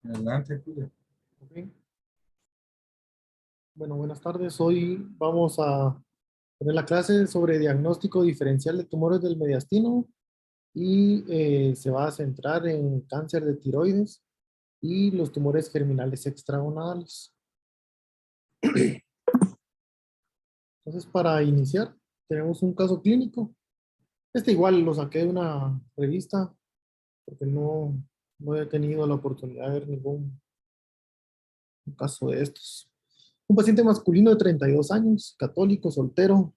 Adelante, Julio. Ok. Bueno, buenas tardes. Hoy vamos a tener la clase sobre diagnóstico diferencial de tumores del mediastino y se va a centrar en cáncer de tiroides y los tumores germinales extragonadales. Entonces, para iniciar, tenemos un caso clínico. Este igual lo saqué de una revista porque no he tenido la oportunidad de ver ningún caso de estos. Un paciente masculino de 32 años, católico, soltero,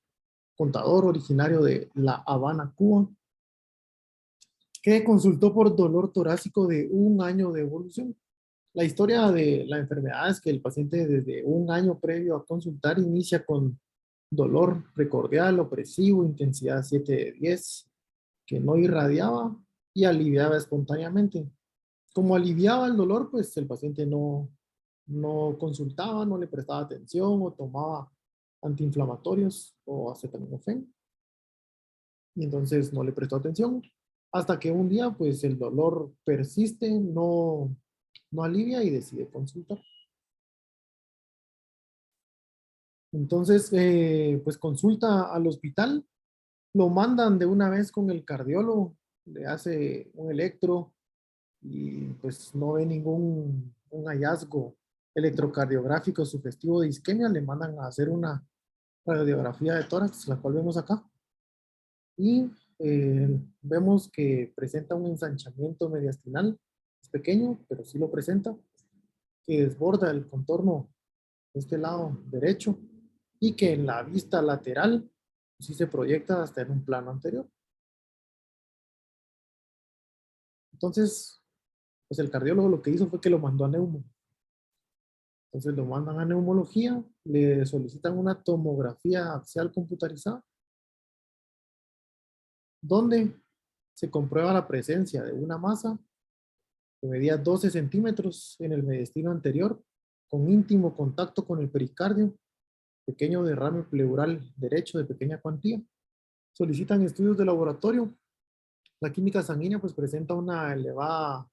contador originario de La Habana, Cuba, que consultó por dolor torácico de un año de evolución. La historia de la enfermedad es que el paciente desde un año previo a consultar inicia con dolor precordial, opresivo, intensidad 7 de 10, que no irradiaba y aliviaba espontáneamente. Como aliviaba el dolor, pues el paciente no consultaba, no le prestaba atención o tomaba antiinflamatorios o acetaminofén. Y entonces no le prestó atención hasta que un día pues el dolor persiste, no alivia y decide consultar. Entonces pues consulta al hospital, lo mandan de una vez con el cardiólogo, le hace un electro y pues no ve ningún un hallazgo electrocardiográfico sugestivo de isquemia, le mandan a hacer una radiografía de tórax, la cual vemos acá. Y vemos que presenta un ensanchamiento mediastinal, es pequeño, pero sí lo presenta, que desborda el contorno de este lado derecho y que en la vista lateral sí se proyecta hasta en un plano anterior. Entonces, pues el cardiólogo lo que hizo fue que lo mandó a neumo. Entonces lo mandan a neumología, le solicitan una tomografía axial computarizada, donde se comprueba la presencia de una masa que medía 12 centímetros en el mediastino anterior, con íntimo contacto con el pericardio, pequeño derrame pleural derecho de pequeña cuantía. Solicitan estudios de laboratorio. La química sanguínea pues presenta una elevada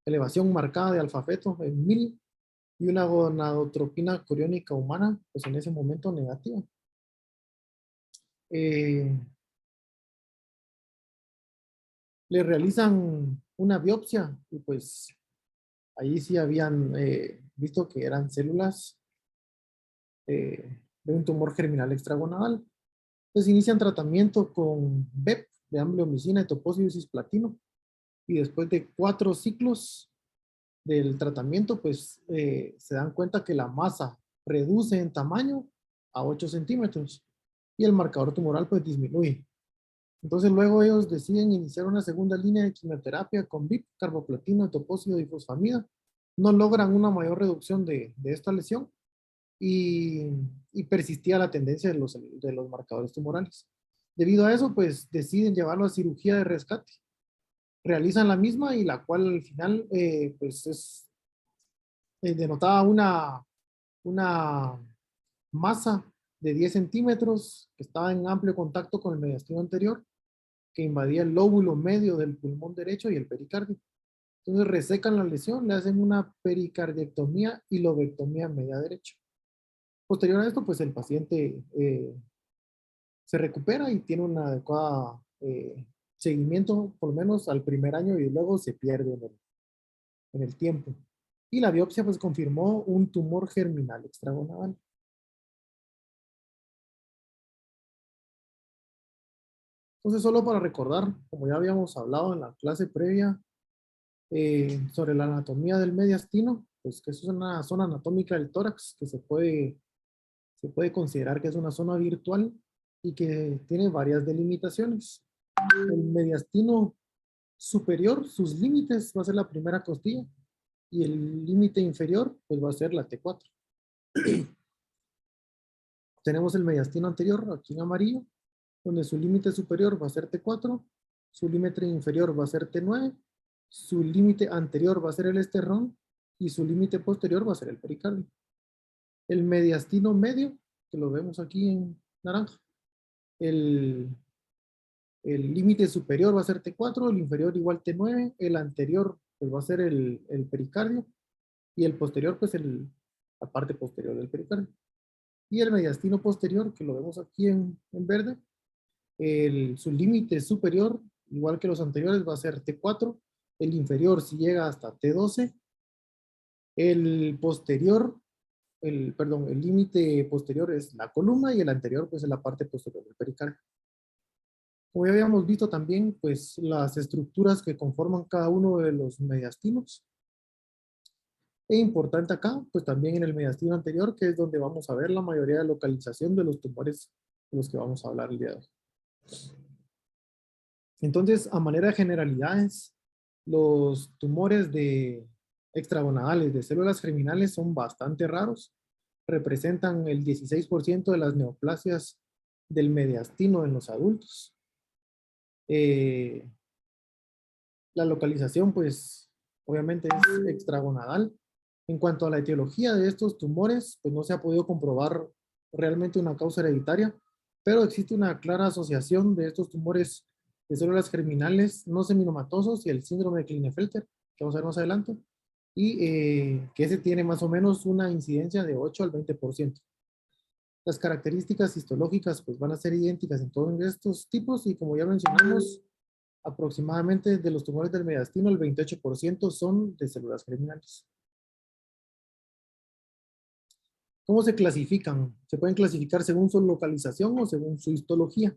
elevación marcada de alfa-feto en 1000 y una gonadotropina coriónica humana pues en ese momento negativa. Eh, Le realizan una biopsia y pues ahí sí habían visto que eran células de un tumor germinal extragonadal. Entonces inician tratamiento con BEP, de amblyomicina y topóxido cisplatino, y después de 4 ciclos del tratamiento, pues se dan cuenta que la masa reduce en tamaño a 8 centímetros y el marcador tumoral pues disminuye. Entonces luego ellos deciden iniciar una segunda línea de quimioterapia con BIP, carboplatino, topóxido y fosfamida. No logran una mayor reducción de esta lesión y, y persistía la tendencia de los marcadores tumorales. Debido a eso, pues deciden llevarlo a cirugía de rescate. Realizan la misma y la cual al final pues denotaba una masa de 10 centímetros que estaba en amplio contacto con el mediastino anterior, que invadía el lóbulo medio del pulmón derecho y el pericardio. Entonces resecan la lesión, le hacen una pericardiectomía y lobectomía media derecha. Posterior a esto, pues el paciente se recupera y tiene una adecuada seguimiento, por lo menos al primer año, y luego se pierde en el tiempo. Y la biopsia pues confirmó un tumor germinal extragonadal. Entonces, solo para recordar, como ya habíamos hablado en la clase previa, sobre la anatomía del mediastino, pues que es una zona anatómica del tórax que se puede considerar que es una zona virtual y que tiene varias delimitaciones. El mediastino superior, sus límites va a ser la primera costilla y el límite inferior pues va a ser la T4. Tenemos el mediastino anterior aquí en amarillo, donde su límite superior va a ser T4, su límite inferior va a ser T9, su límite anterior va a ser el esterrón y su límite posterior va a ser el pericardio. El mediastino medio, que lo vemos aquí en naranja, el límite superior va a ser T4, el inferior igual T9, el anterior pues va a ser el pericardio, y el posterior, pues la parte posterior del pericardio. Y el mediastino posterior, que lo vemos aquí en verde, su límite superior, igual que los anteriores, va a ser T4, el inferior si llega hasta T12, el posterior, perdón, el límite posterior es la columna y el anterior pues es la parte posterior del pericardio. Como ya habíamos visto también, pues las estructuras que conforman cada uno de los mediastinos. E importante acá, pues también en el mediastino anterior, que es donde vamos a ver la mayoría de localización de los tumores de los que vamos a hablar el día de hoy. Entonces, a manera de generalidades, los tumores extragonadales de células germinales son bastante raros. Representan el 16% de las neoplasias del mediastino en los adultos. La localización, pues, obviamente es extragonadal. En cuanto a la etiología de estos tumores, pues no se ha podido comprobar realmente una causa hereditaria, pero existe una clara asociación de estos tumores de células germinales no seminomatosos y el síndrome de Klinefelter, que vamos a ver más adelante, y que ese tiene más o menos una incidencia de 8 al 20%. Las características histológicas pues van a ser idénticas en todos estos tipos y como ya mencionamos, aproximadamente de los tumores del mediastino el 28% son de células germinales. ¿Cómo se clasifican? Se pueden clasificar según su localización o según su histología.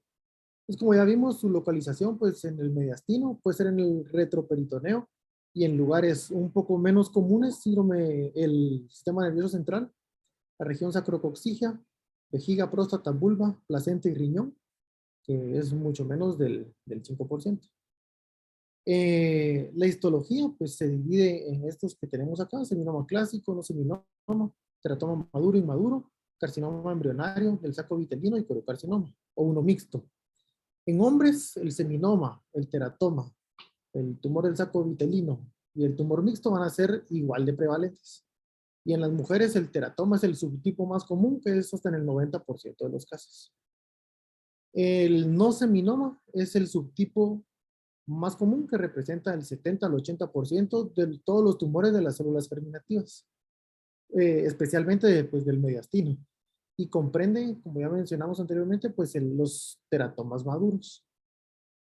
Pues como ya vimos, su localización pues en el mediastino puede ser en el retroperitoneo y en lugares un poco menos comunes, síndrome el sistema nervioso central, la región sacrococcígea, vejiga, próstata, vulva, placenta y riñón, que es mucho menos del 5%. La histología pues se divide en estos que tenemos acá: seminoma clásico, no seminoma, teratoma maduro, inmaduro, carcinoma embrionario, el saco vitelino y corocarcinoma, o uno mixto. En hombres, el seminoma, el teratoma, el tumor del saco vitelino y el tumor mixto van a ser igual de prevalentes. Y en las mujeres, el teratoma es el subtipo más común, que es hasta en el 90% de los casos. El no seminoma es el subtipo más común, que representa el 70 al 80% de todos los tumores de las células germinativas, especialmente pues, del mediastino. Y comprende, como ya mencionamos anteriormente, pues los teratomas maduros.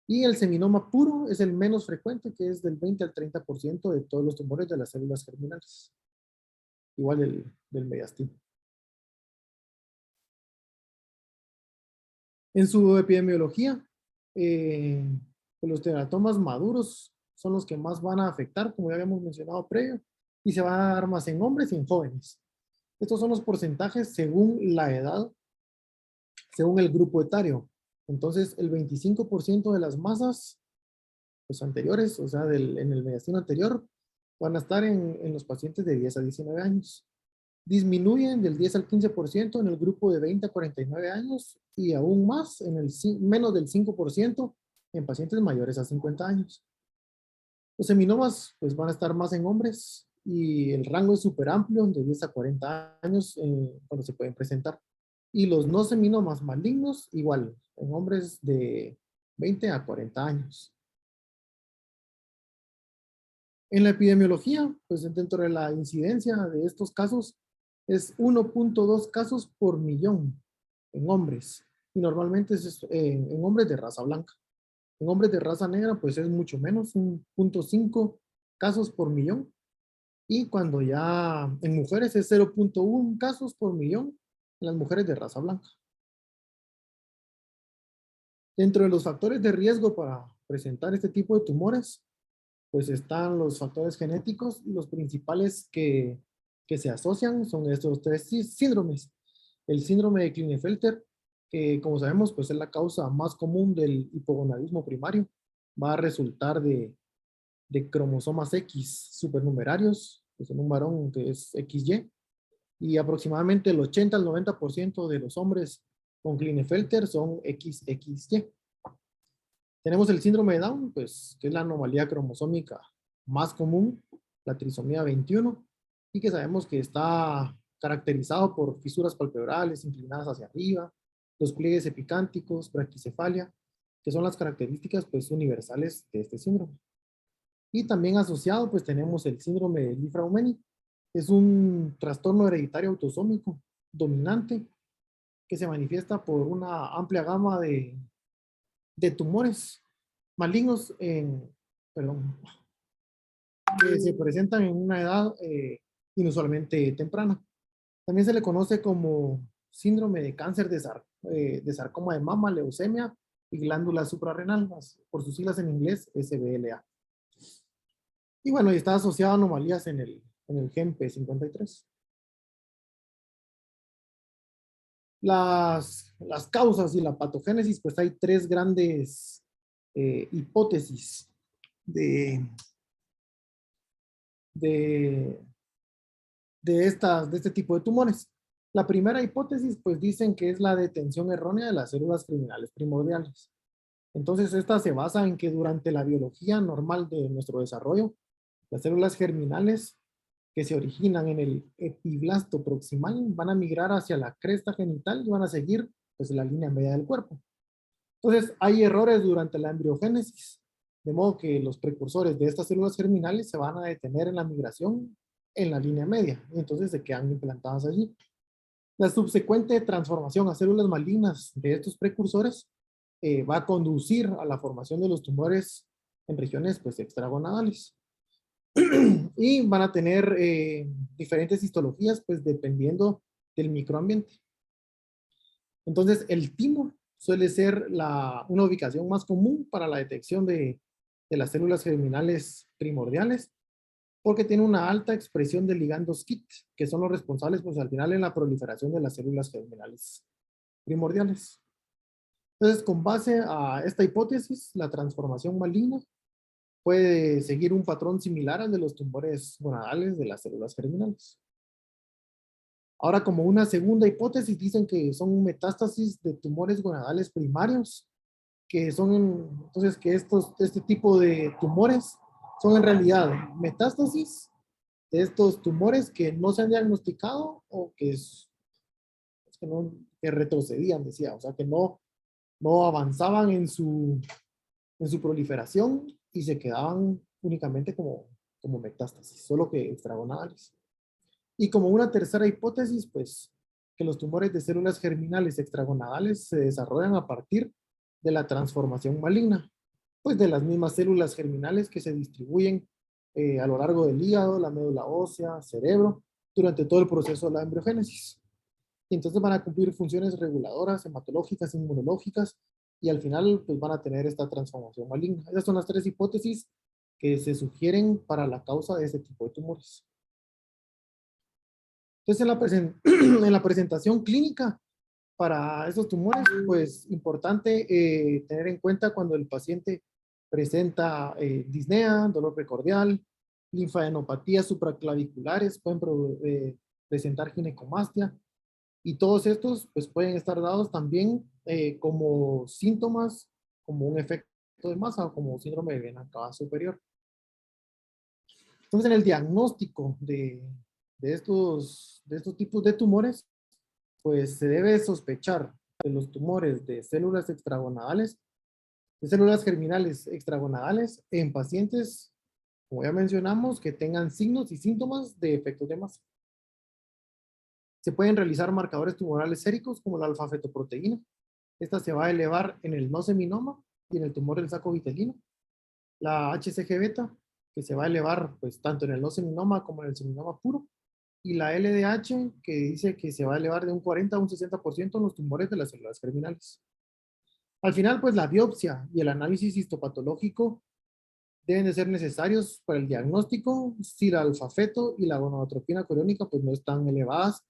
Y el seminoma puro es el menos frecuente, que es del 20 al 30% de todos los tumores de las células germinales. Igual del mediastino. En su epidemiología, los teratomas maduros son los que más van a afectar, como ya habíamos mencionado previo, y se van a dar más en hombres y en jóvenes. Estos son los porcentajes según la edad, según el grupo etario. Entonces, el 25% de las masas pues, anteriores, o sea, en el mediastino anterior, van a estar en los pacientes de 10 a 19 años. Disminuyen del 10 al 15% en el grupo de 20 a 49 años y aún más, menos del 5% en pacientes mayores a 50 años. Los seminomas pues, van a estar más en hombres y el rango es súper amplio, de 10 a 40 años cuando se pueden presentar. Y los no seminomas malignos, igual, en hombres de 20 a 40 años. En la epidemiología, pues dentro de la incidencia de estos casos, es 1.2 casos por millón en hombres. Y normalmente es en hombres de raza blanca. En hombres de raza negra, pues es mucho menos, 1.5 casos por millón. Y cuando ya en mujeres es 0.1 casos por millón en las mujeres de raza blanca. Dentro de los factores de riesgo para presentar este tipo de tumores, pues están los factores genéticos y los principales que se asocian son estos tres síndromes. El síndrome de Klinefelter, que como sabemos, pues es la causa más común del hipogonadismo primario. Va a resultar de cromosomas X supernumerarios, pues en un varón que es XY, y aproximadamente el 80 al 90% de los hombres con Klinefelter son XXY. Tenemos el síndrome de Down, pues, que es la anomalía cromosómica más común, la trisomía 21, y que sabemos que está caracterizado por fisuras palpebrales inclinadas hacia arriba, los pliegues epicánticos, braquicefalia, que son las características pues, universales de este síndrome. Y también asociado, pues tenemos el síndrome de Li-Fraumeni. Es un trastorno hereditario autosómico dominante que se manifiesta por una amplia gama de tumores malignos perdón, que se presentan en una edad inusualmente temprana. También se le conoce como síndrome de cáncer de sarcoma de mama, leucemia y glándula suprarrenal, por sus siglas en inglés, SBLA. Y bueno, y está asociado a anomalías en el gen P53. Las causas y la patogénesis, pues hay tres grandes hipótesis de, de, de este tipo de tumores. La primera hipótesis, pues dicen que es la detención errónea de las células criminales primordiales. Entonces, esta se basa en que durante la biología normal de nuestro desarrollo, las células germinales que se originan en el epiblasto proximal van a migrar hacia la cresta genital y van a seguir pues la línea media del cuerpo. Entonces, hay errores durante la embriogénesis, de modo que los precursores de estas células germinales se van a detener en la migración en la línea media, y entonces se quedan implantadas allí. La subsecuente transformación a células malignas de estos precursores va a conducir a la formación de los tumores en regiones pues extragonadales. Y van a tener diferentes histologías pues dependiendo del microambiente. Entonces, el timo suele ser una ubicación más común para la detección de las células germinales primordiales, porque tiene una alta expresión de ligandos KIT, que son los responsables, pues al final, en la proliferación de las células germinales primordiales. Entonces, con base a esta hipótesis, la transformación maligna puede seguir un patrón similar al de los tumores gonadales de las células germinales. Ahora, como una segunda hipótesis, dicen que son metástasis de tumores gonadales primarios, que son, entonces, que este tipo de tumores son en realidad metástasis de estos tumores que no se han diagnosticado o que retrocedían, decía, o sea, que no avanzaban en su proliferación y se quedaban únicamente como metástasis, solo que extragonadales. Y como una tercera hipótesis, pues que los tumores de células germinales extragonadales se desarrollan a partir de la transformación maligna, pues de las mismas células germinales que se distribuyen a lo largo del hígado, la médula ósea, cerebro, durante todo el proceso de la embriogénesis. Y entonces van a cumplir funciones reguladoras, hematológicas, inmunológicas, y al final pues van a tener esta transformación maligna. Esas son las tres hipótesis que se sugieren para la causa de este tipo de tumores. Entonces, en la presentación clínica para esos tumores, pues importante tener en cuenta cuando el paciente presenta disnea, dolor precordial, linfadenopatías supraclaviculares, pueden presentar ginecomastia, y todos estos pues pueden estar dados también como síntomas, como un efecto de masa o como síndrome de vena cava superior. Entonces, en el diagnóstico de estos tipos de tumores, pues se debe sospechar de los tumores de células extragonadales, de células germinales extragonadales en pacientes, como ya mencionamos, que tengan signos y síntomas de efectos de masa. Se pueden realizar marcadores tumorales séricos como la alfa-fetoproteína. Esta se va a elevar en el no seminoma y en el tumor del saco vitelino. La HCG beta, que se va a elevar pues tanto en el no seminoma como en el seminoma puro. Y la LDH, que dice que se va a elevar de un 40 a un 60% en los tumores de las células germinales. Al final, pues la biopsia y el análisis histopatológico deben de ser necesarios para el diagnóstico si la alfa-feto y la gonadotropina coriónica pues no están elevadas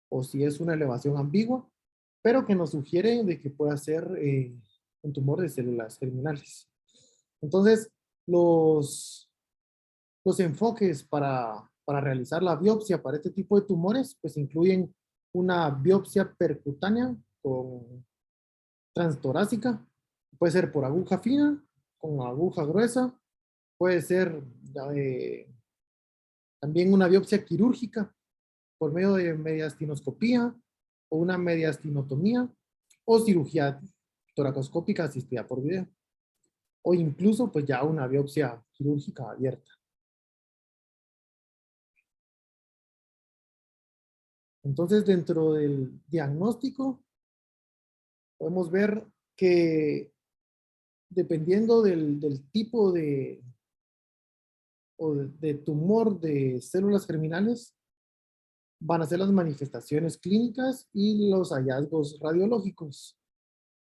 o si es una elevación ambigua, pero que nos sugiere de que pueda ser un tumor de células germinales. Entonces, los enfoques para realizar la biopsia para este tipo de tumores, pues incluyen una biopsia percutánea con transtorácica, puede ser por aguja fina, con aguja gruesa, puede ser también una biopsia quirúrgica por medio de mediastinoscopía o una mediastinotomía o cirugía toracoscópica asistida por video. O incluso pues ya una biopsia quirúrgica abierta. Entonces, dentro del diagnóstico, podemos ver que dependiendo del tipo de tumor de células germinales, van a ser las manifestaciones clínicas y los hallazgos radiológicos.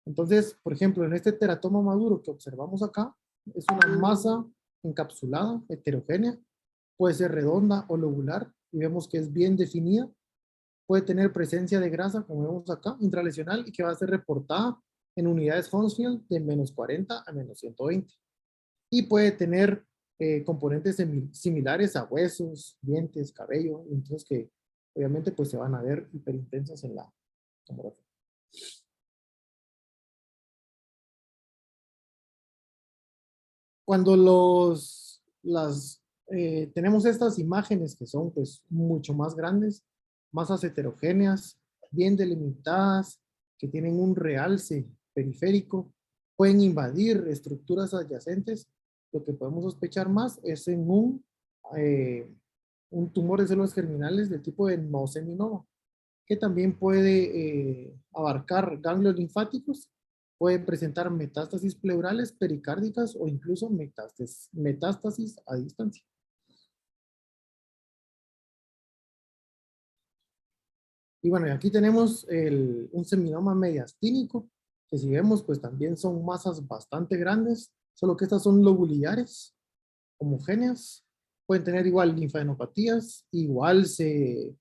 Entonces, por ejemplo, en este teratoma maduro que observamos acá, es una masa encapsulada, heterogénea, puede ser redonda o lobular, y vemos que es bien definida. Puede tener presencia de grasa, como vemos acá, intralesional, y que va a ser reportada en unidades Hounsfield de -40 a -120. Y puede tener componentes similares a huesos, dientes, cabello, entonces que obviamente pues se van a ver hiperintensos en la tomografía. Cuando tenemos estas imágenes que son pues mucho más grandes, masas heterogéneas, bien delimitadas, que tienen un realce periférico, pueden invadir estructuras adyacentes, lo que podemos sospechar más es en un tumor de células germinales del tipo de no seminoma, que también puede abarcar ganglios linfáticos, puede presentar metástasis pleurales, pericárdicas o incluso metástasis a distancia. Y bueno, aquí tenemos un seminoma mediastínico, que si vemos, pues también son masas bastante grandes, solo que estas son lobuliares, homogéneas, pueden tener igual linfadenopatías, igual se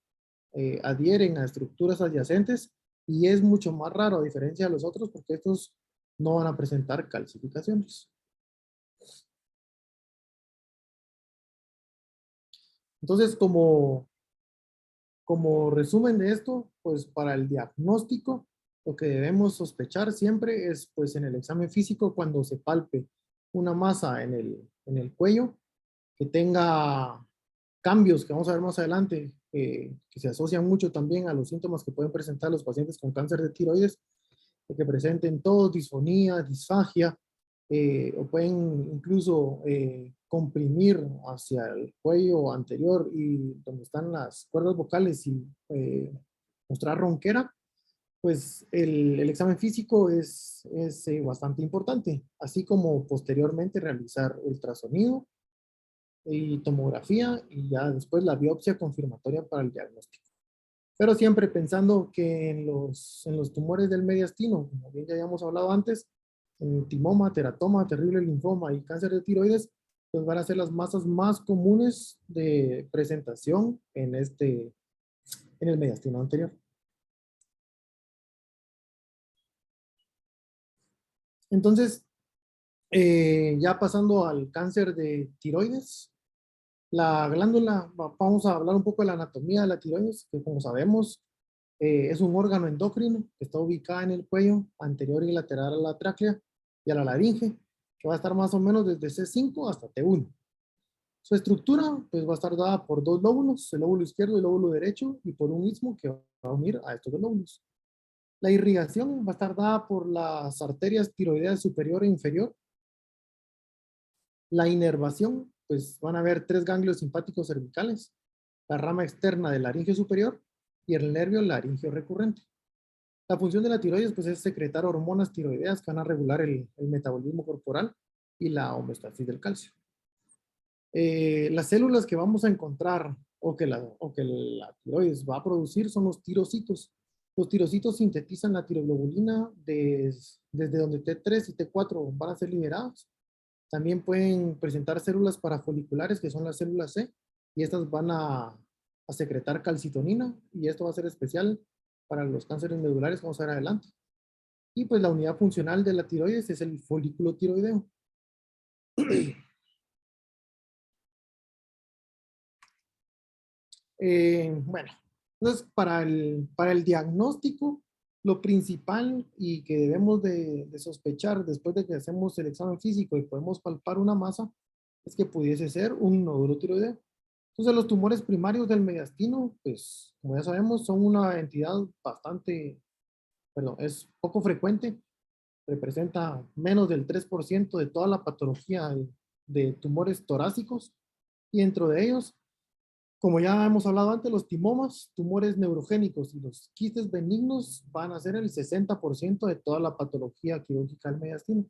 adhieren a estructuras adyacentes y es mucho más raro a diferencia de los otros porque estos no van a presentar calcificaciones. Entonces, como resumen de esto, pues para el diagnóstico, lo que debemos sospechar siempre es pues en el examen físico cuando se palpe una masa en el cuello que tenga cambios que vamos a ver más adelante, que se asocian mucho también a los síntomas que pueden presentar los pacientes con cáncer de tiroides, que presenten todos disfonía, disfagia, o pueden incluso comprimir hacia el cuello anterior y donde están las cuerdas vocales y mostrar ronquera, pues el examen físico es bastante importante, así como posteriormente realizar ultrasonido y tomografía y ya después la biopsia confirmatoria para el diagnóstico. Pero siempre pensando que en los tumores del mediastino, como bien ya habíamos hablado antes, en timoma, teratoma, terrible linfoma y cáncer de tiroides, pues van a ser las masas más comunes de presentación en el mediastino anterior. Entonces, ya pasando al cáncer de tiroides, la glándula, vamos a hablar un poco de la anatomía de la tiroides, que como sabemos, es un órgano endocrino que está ubicada en el cuello, anterior y lateral a la tráquea y a la laringe, que va a estar más o menos desde C5 hasta T1. Su estructura pues va a estar dada por dos lóbulos, el lóbulo izquierdo y el lóbulo derecho, y por un istmo que va a unir a estos dos lóbulos. La irrigación va a estar dada por las arterias tiroideas superior e inferior. La inervación, pues van a haber tres ganglios simpáticos cervicales, la rama externa del laringio superior y el nervio laringio recurrente. La función de la tiroides pues, es secretar hormonas tiroideas que van a regular el metabolismo corporal y la homeostasis del calcio. Las células que vamos a encontrar o que la tiroides va a producir son los tirocitos. Los tirocitos sintetizan la tiroglobulina desde donde T3 y T4 van a ser liberados. También pueden presentar células parafoliculares, que son las células C, y estas van a secretar calcitonina, y esto va a ser especial para los cánceres medulares, vamos a ver adelante. Y pues la unidad funcional de la tiroides es el folículo tiroideo. Bueno, entonces para el diagnóstico, lo principal y que debemos de sospechar después de que hacemos el examen físico y podemos palpar una masa, es que pudiese ser un nódulo tiroideo. Entonces los tumores primarios del mediastino, pues como ya sabemos, son una entidad es poco frecuente, representa menos del 3% de toda la patología de tumores torácicos y dentro de ellos, como ya hemos hablado antes, los timomas, tumores neurogénicos y los quistes benignos van a ser el 60% de toda la patología quirúrgica del mediastino.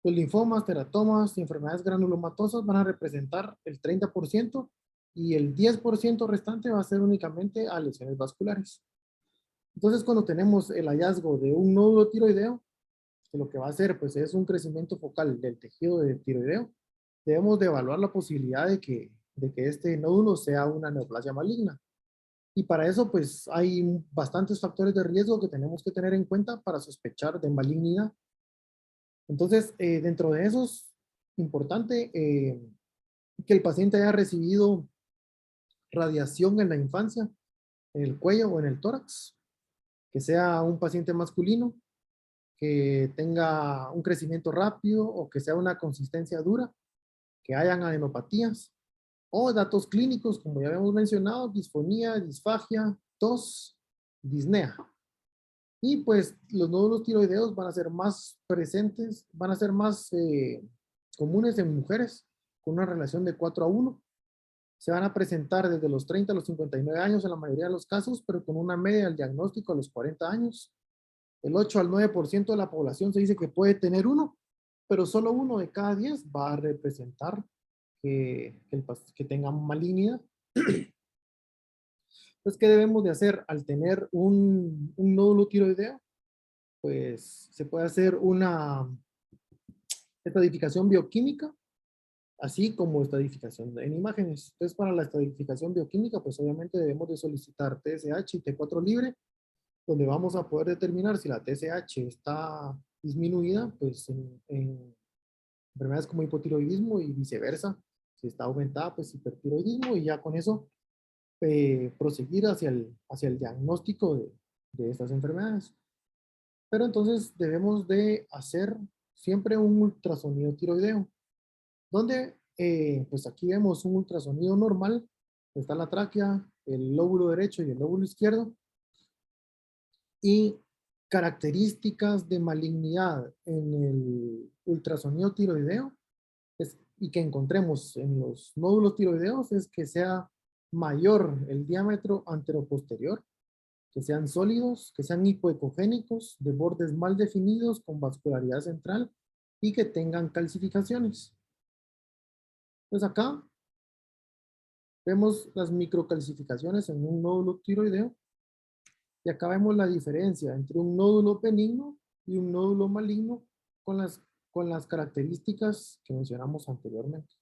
Los linfomas, teratomas y enfermedades granulomatosas van a representar el 30% y el 10% restante va a ser únicamente a lesiones vasculares. Entonces, cuando tenemos el hallazgo de un nódulo tiroideo, que lo que va a hacer pues, es un crecimiento focal del tejido de tiroideo, debemos de evaluar la posibilidad de que este nódulo sea una neoplasia maligna. Y para eso, pues, hay bastantes factores de riesgo que tenemos que tener en cuenta para sospechar de malignidad. Entonces, dentro de esos, importante que el paciente haya recibido radiación en la infancia, en el cuello o en el tórax, que sea un paciente masculino, que tenga un crecimiento rápido o que sea una consistencia dura, que hayan adenopatías o datos clínicos, como ya habíamos mencionado, disfonía, disfagia, tos, disnea. Y pues los nódulos tiroideos van a ser más presentes, van a ser más comunes en mujeres con una relación de 4:1. Se van a presentar desde los 30 a los 59 años en la mayoría de los casos, pero con una media del diagnóstico a los 40 años. El 8 al 9% de la población se dice que puede tener uno, pero solo 1 de cada 10 va a representar que tenga malignidad. Entonces, ¿qué debemos de hacer al tener un nódulo tiroideo? Pues se puede hacer una estadificación bioquímica, así como estadificación en imágenes. Entonces, para la estadificación bioquímica, pues obviamente debemos de solicitar TSH y T4 libre, donde vamos a poder determinar si la TSH está disminuida, pues en enfermedades como hipotiroidismo y viceversa. Si está aumentada, pues hipertiroidismo y ya con eso proseguir hacia el diagnóstico de estas enfermedades. Pero entonces debemos de hacer siempre un ultrasonido tiroideo, donde pues aquí vemos un ultrasonido normal, está la tráquea, el lóbulo derecho y el lóbulo izquierdo, y características de malignidad en el ultrasonido tiroideo y que encontremos en los nódulos tiroideos es que sea mayor el diámetro anteroposterior, que sean sólidos, que sean hipoecogénicos, de bordes mal definidos con vascularidad central y que tengan calcificaciones. Pues acá vemos las microcalcificaciones en un nódulo tiroideo y acá vemos la diferencia entre un nódulo benigno y un nódulo maligno con las características que mencionamos anteriormente.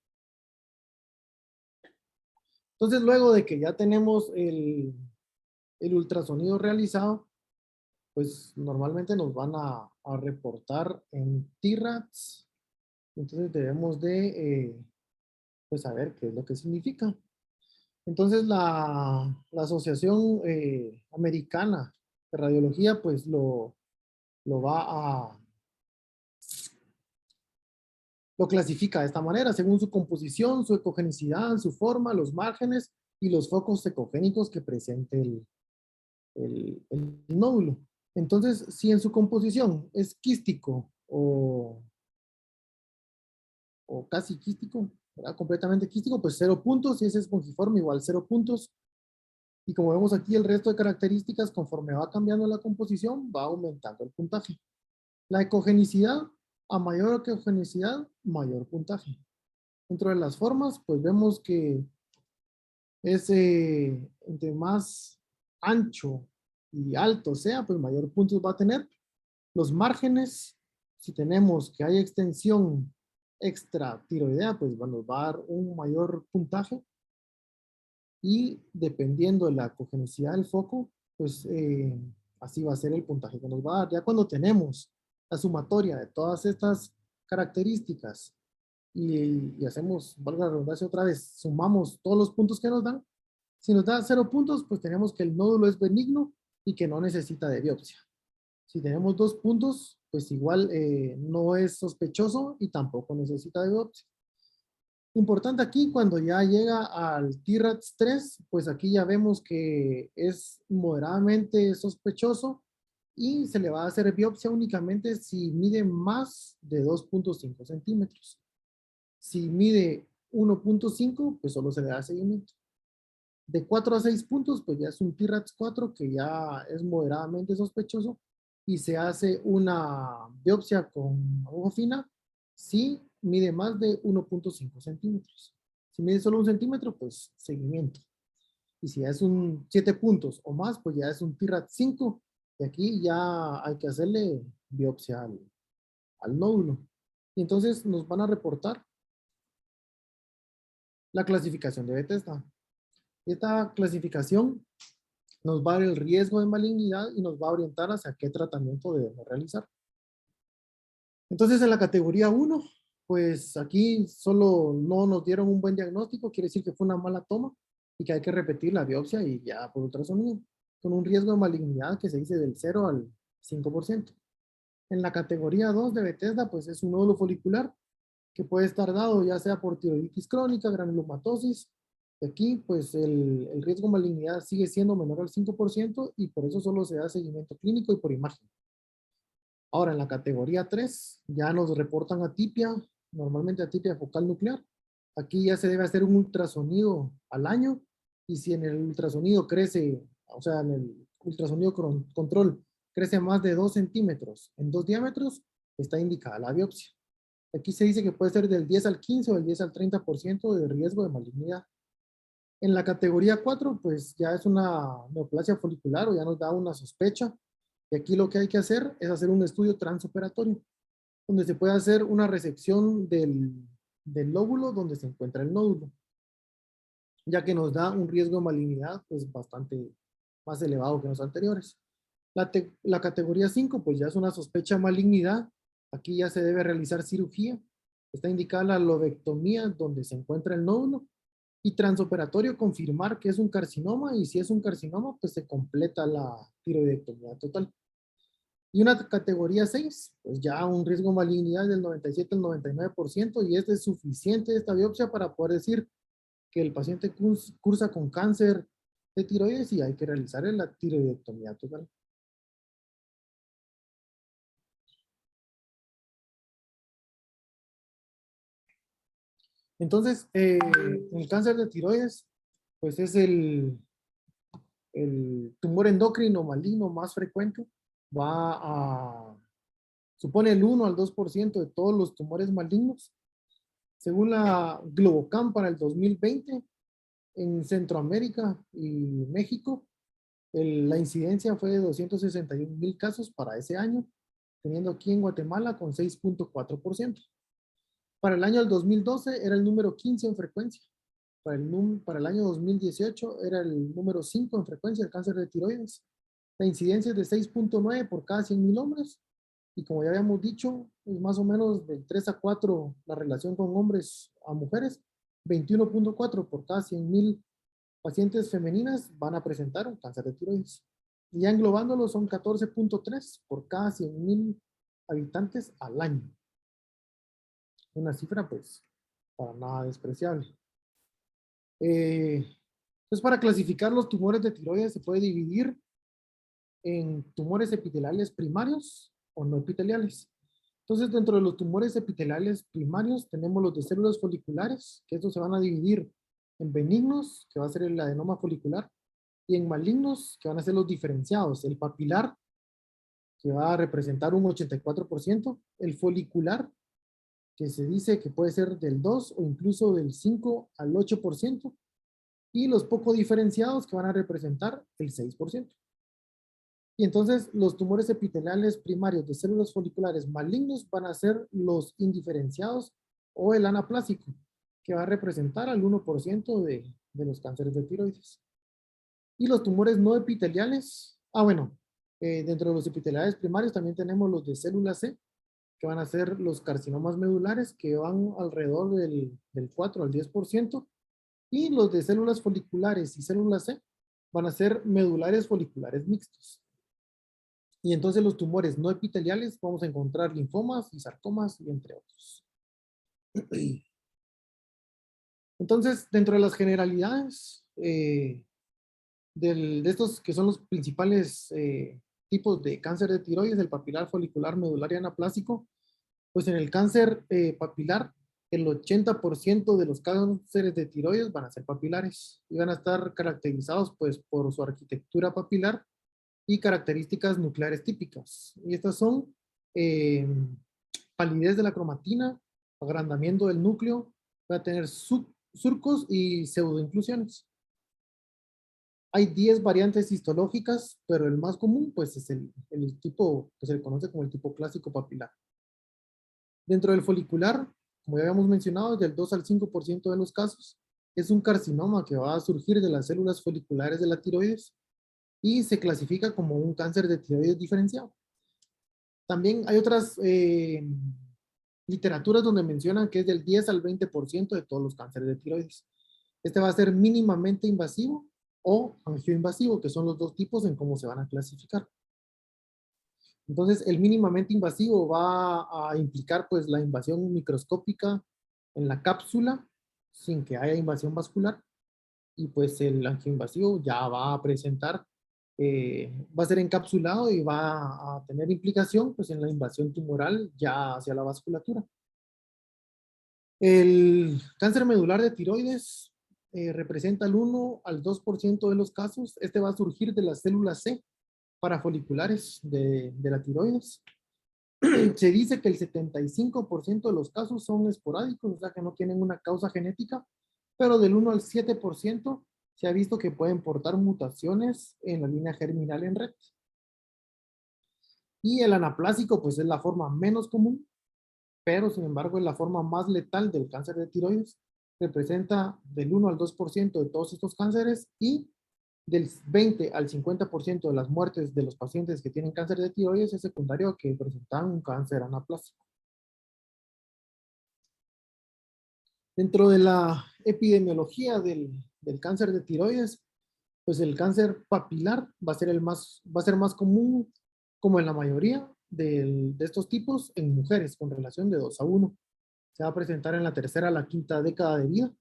Entonces, luego de que ya tenemos el ultrasonido realizado, pues normalmente nos van a reportar en TRATS. Entonces debemos de pues saber qué es lo que significa. Entonces la Asociación Americana de Radiología pues lo clasifica de esta manera, según su composición, su ecogenicidad, su forma, los márgenes y los focos ecogénicos que presente el nódulo. Entonces, si en su composición es quístico o casi quístico, ¿verdad? Completamente quístico, pues 0 puntos. Si es espongiforme, igual 0 puntos. Y como vemos aquí, el resto de características, conforme va cambiando la composición, va aumentando el puntaje. La ecogenicidad, a mayor ecogenicidad, mayor puntaje. Dentro de las formas, pues vemos que es entre más ancho y alto sea, pues mayor puntos va a tener. Los márgenes, si tenemos que hay extensión extra tiroidea, pues nos va a dar un mayor puntaje. Y dependiendo de la cogenicidad del foco, pues así va a ser el puntaje que nos va a dar. Ya cuando tenemos la sumatoria de todas estas características y hacemos, valga la redundancia otra vez, sumamos todos los puntos que nos dan, si nos da 0 puntos, pues tenemos que el nódulo es benigno y que no necesita de biopsia. Si tenemos 2 puntos, pues igual no es sospechoso y tampoco necesita de biopsia. Importante aquí, cuando ya llega al TRATS 3, pues aquí ya vemos que es moderadamente sospechoso y se le va a hacer biopsia únicamente si mide más de 2.5 centímetros. Si mide 1.5, pues solo se le da seguimiento. De 4 a 6 puntos, pues ya es un TRAX 4 que ya es moderadamente sospechoso y se hace una biopsia con aguja fina si mide más de 1.5 centímetros. Si mide solo 1 centímetro, pues seguimiento. Y si es un 7 puntos o más, pues ya es un TRAX 5 y aquí ya hay que hacerle biopsia al nódulo. Y entonces nos van a reportar la clasificación de Bethesda. Esta clasificación nos va a dar el riesgo de malignidad y nos va a orientar hacia qué tratamiento debemos realizar. Entonces, en la categoría 1, pues aquí solo no nos dieron un buen diagnóstico, quiere decir que fue una mala toma y que hay que repetir la biopsia y ya por ultrasonido, con un riesgo de malignidad que se dice del 0 al 5%. En la categoría 2 de Bethesda, pues es un nódulo folicular que puede estar dado ya sea por tiroiditis crónica, granulomatosis. Aquí, pues el riesgo de malignidad sigue siendo menor al 5% y por eso solo se da seguimiento clínico y por imagen. Ahora, en la categoría 3, ya nos reportan atipia, normalmente atipia focal nuclear. Aquí ya se debe hacer un ultrasonido al año y si en el ultrasonido crece, o sea, en el ultrasonido control crece más de 2 centímetros en 2 diámetros, está indicada la biopsia. Aquí se dice que puede ser del 10 al 15 o del 10 al 30% de riesgo de malignidad. En la categoría 4, pues ya es una neoplasia folicular o ya nos da una sospecha. Y aquí lo que hay que hacer es hacer un estudio transoperatorio, donde se puede hacer una resección del lóbulo donde se encuentra el nódulo, ya que nos da un riesgo de malignidad pues bastante más elevado que los anteriores. La categoría 5, pues ya es una sospecha de malignidad. Aquí ya se debe realizar cirugía. Está indicada la lobectomía donde se encuentra el nódulo. Y transoperatorio confirmar que es un carcinoma y si es un carcinoma, pues se completa la tiroidectomía total. Y una categoría 6, pues ya un riesgo de malignidad del 97 al 99% y este es suficiente esta biopsia para poder decir que el paciente cursa con cáncer de tiroides y hay que realizar la tiroidectomía total. Entonces, el cáncer de tiroides, pues es el tumor endocrino maligno más frecuente. Supone el 1 al 2% de todos los tumores malignos. Según la Globocam para el 2020, en Centroamérica y México, la incidencia fue de 261,000 casos para ese año, teniendo aquí en Guatemala con 6.4%. Para el año del 2012 era el número 15 en frecuencia. Para el año 2018 era el número 5 en frecuencia del cáncer de tiroides. La incidencia es de 6.9 por cada 100,000 hombres. Y como ya habíamos dicho, es más o menos de 3 a 4 la relación con hombres a mujeres. 21.4 por cada 100,000 pacientes femeninas van a presentar un cáncer de tiroides. Y ya englobándolo son 14.3 por cada 100,000 habitantes al año. Una cifra pues para nada despreciable. Entonces para clasificar los tumores de tiroides se puede dividir en tumores epiteliales primarios o no epiteliales. Entonces dentro de los tumores epiteliales primarios tenemos los de células foliculares, que estos se van a dividir en benignos, que va a ser el adenoma folicular, y en malignos, que van a ser los diferenciados, el papilar, que va a representar un 84%, el folicular, que se dice que puede ser del 2 o incluso del 5 al 8%, y los poco diferenciados que van a representar el 6%. Y entonces los tumores epiteliales primarios de células foliculares malignos van a ser los indiferenciados o el anaplásico, que va a representar al 1% de los cánceres de tiroides. Y los tumores no epiteliales, dentro de los epiteliales primarios también tenemos los de célula C, que van a ser los carcinomas medulares, que van alrededor del 4 al 10%, y los de células foliculares y células C van a ser medulares foliculares mixtos. Y entonces los tumores no epiteliales vamos a encontrar linfomas y sarcomas y entre otros. Entonces, dentro de las generalidades de estos que son los principales tipos de cáncer de tiroides, el papilar, folicular, medular y anaplásico, pues en el cáncer papilar el 80% de los cánceres de tiroides van a ser papilares y van a estar caracterizados pues por su arquitectura papilar y características nucleares típicas. Y estas son eh, palidez de la cromatina, agrandamiento del núcleo, va a tener surcos y pseudoinclusiones. Hay 10 variantes histológicas, pero el más común pues es el tipo que se le conoce como el tipo clásico papilar. Dentro del folicular, como ya habíamos mencionado, del 2 al 5% de los casos, es un carcinoma que va a surgir de las células foliculares de la tiroides y se clasifica como un cáncer de tiroides diferenciado. También hay otras literaturas donde mencionan que es del 10 al 20% de todos los cánceres de tiroides. Este va a ser mínimamente invasivo o angioinvasivo, que son los dos tipos en cómo se van a clasificar. Entonces, el mínimamente invasivo va a implicar pues la invasión microscópica en la cápsula sin que haya invasión vascular, y pues el angioinvasivo ya va a presentar, va a ser encapsulado y va a tener implicación pues en la invasión tumoral ya hacia la vasculatura. El cáncer medular de tiroides representa el 1 al 2% de los casos. Este va a surgir de las células C parafoliculares de la tiroides. Se dice que el 75% de los casos son esporádicos, o sea que no tienen una causa genética, pero del 1 al 7% se ha visto que pueden portar mutaciones en la línea germinal en red. Y el anaplásico pues es la forma menos común, pero sin embargo es la forma más letal del cáncer de tiroides. Representa del 1 al 2% de todos estos cánceres y del 20 al 50% de las muertes de los pacientes que tienen cáncer de tiroides es secundario a que presentan un cáncer anaplásico. Dentro de la epidemiología del cáncer de tiroides, pues el cáncer papilar va a ser más común, como en la mayoría de estos tipos, en mujeres con relación de 2 a 1. Se va a presentar en la tercera a la quinta década de vida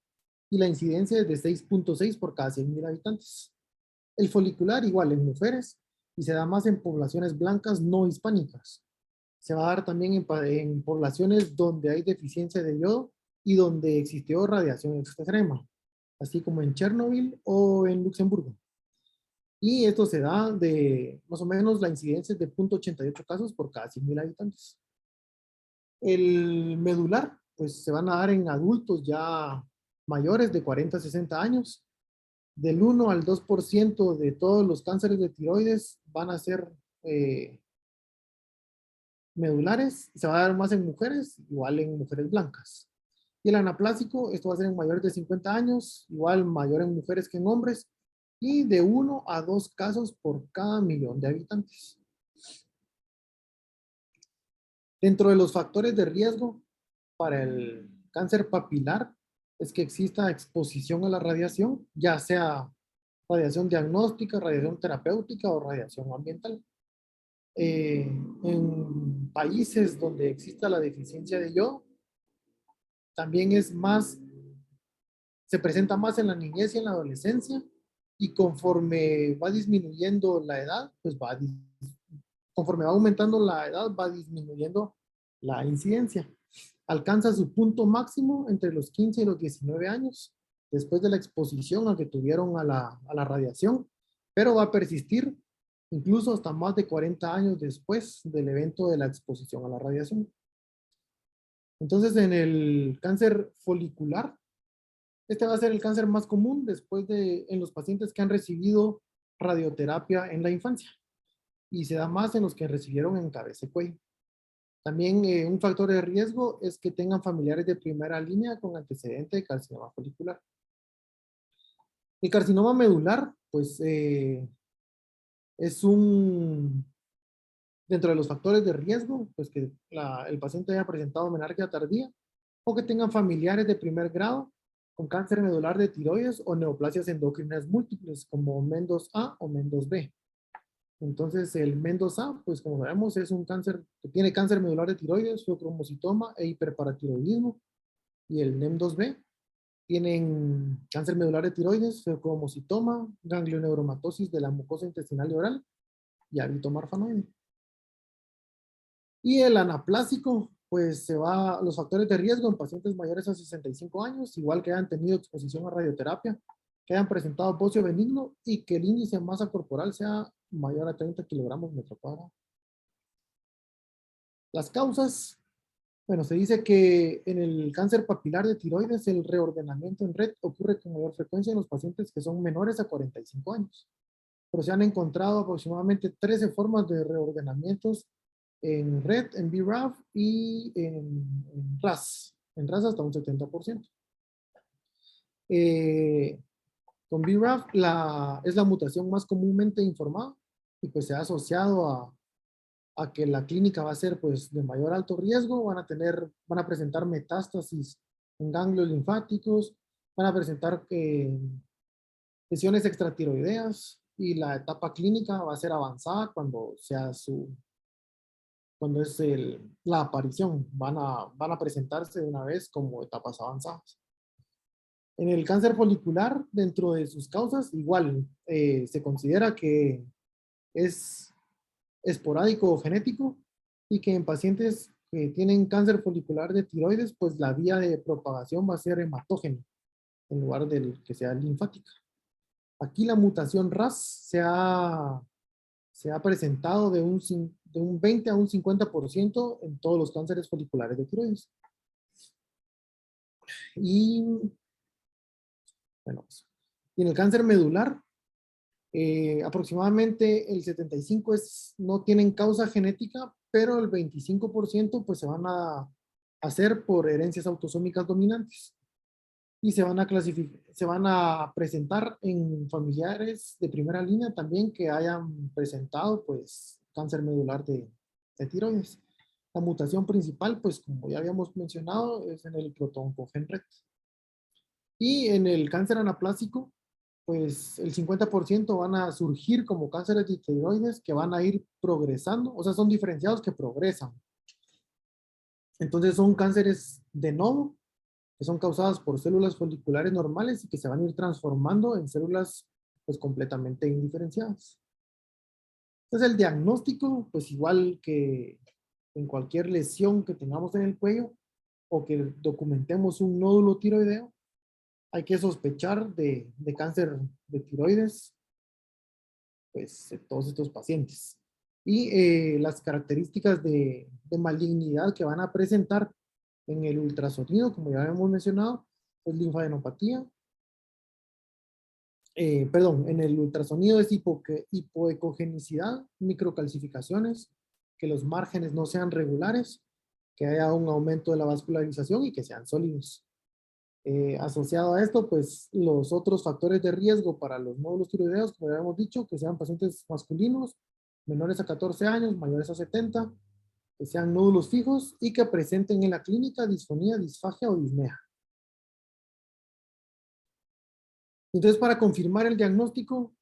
y la incidencia es de 6.6 por cada 100.000 habitantes. El folicular igual en mujeres y se da más en poblaciones blancas no hispánicas. Se va a dar también en poblaciones donde hay deficiencia de yodo y donde existió radiación extrema, así como en Chernobyl o en Luxemburgo. Y esto se da de más o menos la incidencia es de 0.88 casos por cada 100.000 habitantes. El medular, pues se van a dar en adultos ya mayores de 40 a 60 años. Del 1 al 2% de todos los cánceres de tiroides van a ser medulares. Se va a dar más en mujeres, igual en mujeres blancas. Y el anaplásico, esto va a ser en mayores de 50 años, igual mayor en mujeres que en hombres, y de 1 a 2 casos por cada 1.000.000 de habitantes. Dentro de los factores de riesgo para el cáncer papilar es que exista exposición a la radiación, ya sea radiación diagnóstica, radiación terapéutica o radiación ambiental. En países donde exista la deficiencia de yodo, también se presenta más en la niñez y en la adolescencia, y conforme va disminuyendo la edad, pues conforme va aumentando la edad, va disminuyendo la incidencia. Alcanza su punto máximo entre los 15 y los 19 años, después de la exposición a que tuvieron a la radiación, pero va a persistir incluso hasta más de 40 años después del evento de la exposición a la radiación. Entonces, en el cáncer folicular, este va a ser el cáncer más común en los pacientes que han recibido radioterapia en la infancia, y se da más en los que recibieron en cabeza y cuello. También un factor de riesgo es que tengan familiares de primera línea con antecedente de carcinoma folicular. El carcinoma medular, pues es dentro de los factores de riesgo, pues que el paciente haya presentado menarquia tardía o que tengan familiares de primer grado con cáncer medular de tiroides o neoplasias endocrinas múltiples como MEN2A o MEN2B. Entonces, el MEN2A, pues como sabemos, es un cáncer que tiene cáncer medular de tiroides, feocromocitoma e hiperparatiroidismo. Y el NEM2B tienen cáncer medular de tiroides, feocromocitoma, ganglioneuromatosis de la mucosa intestinal y oral y hábito marfanoide. Y el anaplásico, pues los factores de riesgo en pacientes mayores a 65 años, igual que hayan tenido exposición a radioterapia, que hayan presentado bocio benigno y que el índice de masa corporal sea mayor a 30 kilogramos metro cuadrado. Las causas, bueno, se dice que en el cáncer papilar de tiroides el reordenamiento en red ocurre con mayor frecuencia en los pacientes que son menores a 45 años. Pero se han encontrado aproximadamente 13 formas de reordenamientos en red, en BRAF y en RAS. En RAS hasta un 70%. Con BRAF es la mutación más comúnmente informada y pues se ha asociado a que la clínica va a ser pues de mayor alto riesgo, van a presentar metástasis en ganglios linfáticos, van a presentar lesiones extratiroideas y la etapa clínica va a ser avanzada cuando es la aparición, van a presentarse de una vez como etapas avanzadas. En el cáncer folicular, dentro de sus causas, igual se considera que es esporádico o genético y que en pacientes que tienen cáncer folicular de tiroides, pues la vía de propagación va a ser hematógena en lugar del que sea linfática. Aquí la mutación RAS se ha presentado de un 20 a un 50% en todos los cánceres foliculares de tiroides. Y, bueno, y en el cáncer medular, aproximadamente el 75% no tienen causa genética, pero el 25% pues se van a hacer por herencias autosómicas dominantes. Y se van a presentar en familiares de primera línea también que hayan presentado pues cáncer medular de tiroides. La mutación principal, pues como ya habíamos mencionado, es en el protooncogen RET. Y en el cáncer anaplásico, pues el 50% van a surgir como cánceres de tiroides que van a ir progresando, o sea, son diferenciados que progresan. Entonces son cánceres de novo, que son causadas por células foliculares normales y que se van a ir transformando en células pues completamente indiferenciadas. Entonces el diagnóstico, pues igual que en cualquier lesión que tengamos en el cuello o que documentemos un nódulo tiroideo, hay que sospechar de cáncer de tiroides, pues de todos estos pacientes. Y las características de malignidad que van a presentar en el ultrasonido, como ya hemos mencionado, es linfadenopatía. Perdón, en el ultrasonido es hipoecogenicidad, microcalcificaciones, que los márgenes no sean regulares, que haya un aumento de la vascularización y que sean sólidos. Asociado a esto, pues los otros factores de riesgo para los nódulos tiroideos, como ya hemos dicho, que sean pacientes masculinos, menores a 14 años, mayores a 70, que sean nódulos fijos y que presenten en la clínica disfonía, disfagia o disnea. Entonces, para confirmar el diagnóstico,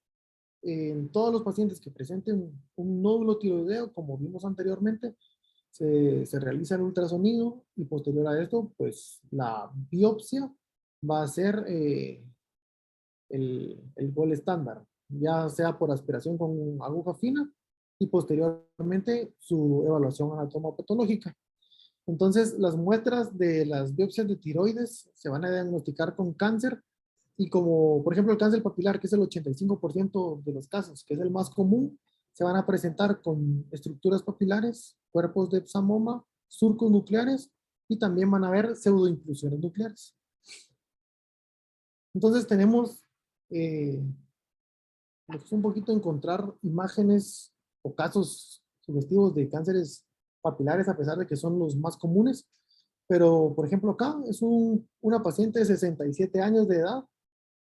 en todos los pacientes que presenten un nódulo tiroideo, como vimos anteriormente, se realiza el ultrasonido y posterior a esto, pues la biopsia va a ser el gol estándar, ya sea por aspiración con aguja fina y posteriormente su evaluación anatomopatológica. Entonces, las muestras de las biopsias de tiroides se van a diagnosticar con cáncer y como, por ejemplo, el cáncer papilar, que es el 85% de los casos, que es el más común, se van a presentar con estructuras papilares, cuerpos de psamoma, surcos nucleares y también van a haber pseudoinclusiones nucleares. Entonces tenemos un poquito encontrar imágenes o casos sugestivos de cánceres papilares, a pesar de que son los más comunes. Pero, por ejemplo, acá es una paciente de 67 años de edad.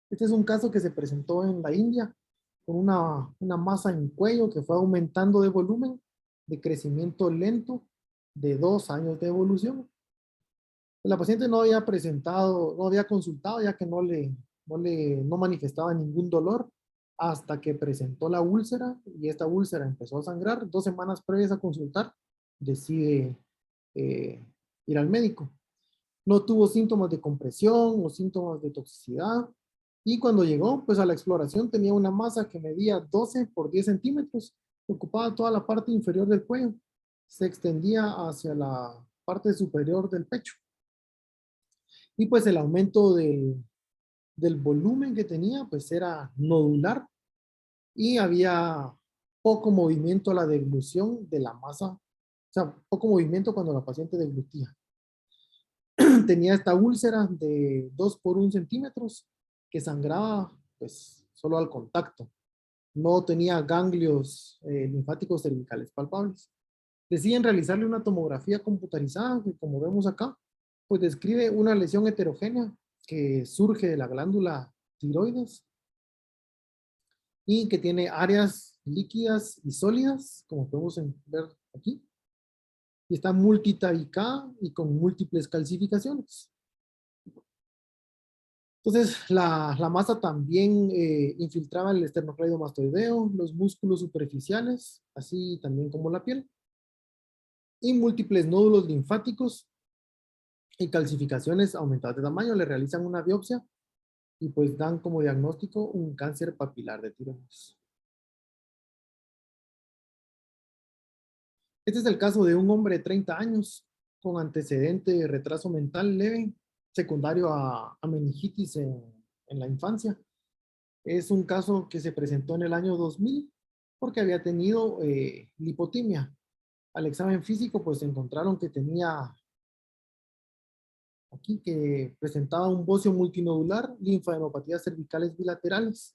Este es un caso que se presentó en la India con una masa en cuello que fue aumentando de volumen, de crecimiento lento, de 2 años de evolución. La paciente no había presentado, no había consultado ya que no manifestaba ningún dolor hasta que presentó la úlcera y esta úlcera empezó a sangrar. 2 semanas previas a consultar, decide ir al médico. No tuvo síntomas de compresión o síntomas de toxicidad. Y cuando llegó, pues a la exploración tenía una masa que medía 12 por 10 centímetros, ocupaba toda la parte inferior del cuello, se extendía hacia la parte superior del pecho. Y pues el aumento del volumen que tenía pues era nodular y había poco movimiento a la deglución de la masa, o sea, poco movimiento cuando la paciente deglutía. Tenía esta úlcera de 2 por 1 centímetros que sangraba pues solo al contacto. No tenía ganglios linfáticos cervicales palpables. Deciden realizarle una tomografía computarizada que, como vemos acá, pues describe una lesión heterogénea que surge de la glándula tiroides y que tiene áreas líquidas y sólidas, como podemos ver aquí, y está multitabicada y con múltiples calcificaciones. Entonces, la masa también infiltraba el esternocleidomastoideo, los músculos superficiales, así también como la piel, y múltiples nódulos linfáticos y calcificaciones aumentadas de tamaño. Le realizan una biopsia y pues dan como diagnóstico un cáncer papilar de tiroides. Este es el caso de un hombre de 30 años con antecedente de retraso mental leve, secundario a meningitis en la infancia. Es un caso que se presentó en el año 2000 porque había tenido lipotimia. Al examen físico, pues encontraron que tenía aquí que presentaba un bocio multinodular, linfadenopatías cervicales bilaterales.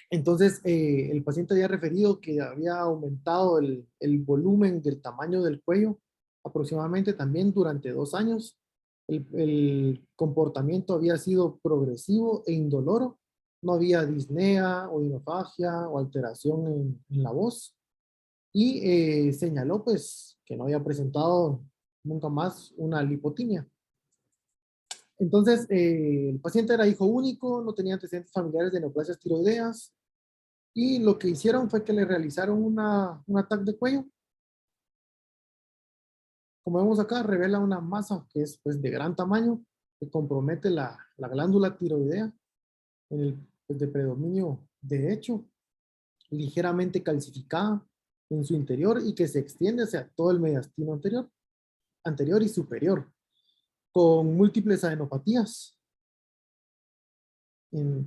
Entonces, el paciente había referido que había aumentado el volumen del tamaño del cuello aproximadamente también durante 2 años. El comportamiento había sido progresivo e indoloro. No había disnea, odinofagia o alteración en la voz. Y señaló pues que no había presentado nunca más una lipotimia. Entonces, el paciente era hijo único, no tenía antecedentes familiares de neoplasias tiroideas, y lo que hicieron fue que le realizaron un ataque de cuello. Como vemos acá, revela una masa que es pues, de gran tamaño, que compromete la glándula tiroidea en el pues, de predominio derecho, ligeramente calcificada en su interior y que se extiende hacia todo el mediastino anterior y superior, con múltiples adenopatías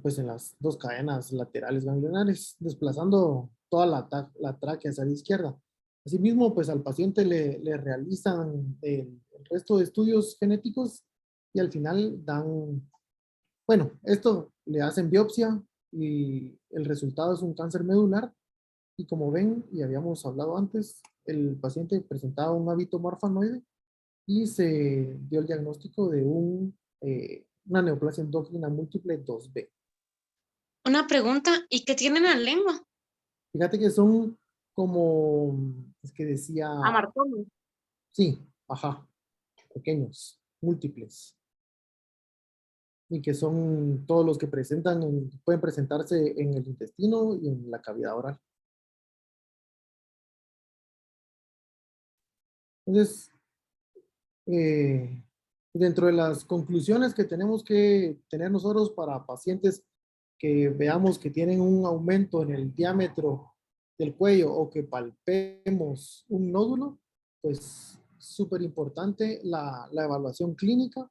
pues en las 2 cadenas laterales ganglionares, desplazando toda la tráquea hacia la izquierda. Asimismo, pues al paciente le realizan el resto de estudios genéticos y al final dan, bueno, esto le hacen biopsia y el resultado es un cáncer medular. Y como ven, y habíamos hablado antes, el paciente presentaba un hábito morfanoide y se dio el diagnóstico de una neoplasia endógena múltiple 2B. Una pregunta, ¿y qué tienen en la lengua? Fíjate que son como, es que decía, Amartomo. sí, ajá, pequeños, múltiples, y que son todos los que pueden presentarse en el intestino y en la cavidad oral. Entonces, eh, dentro de las conclusiones que tenemos que tener nosotros para pacientes que veamos que tienen un aumento en el diámetro del cuello o que palpemos un nódulo, pues súper importante la evaluación clínica,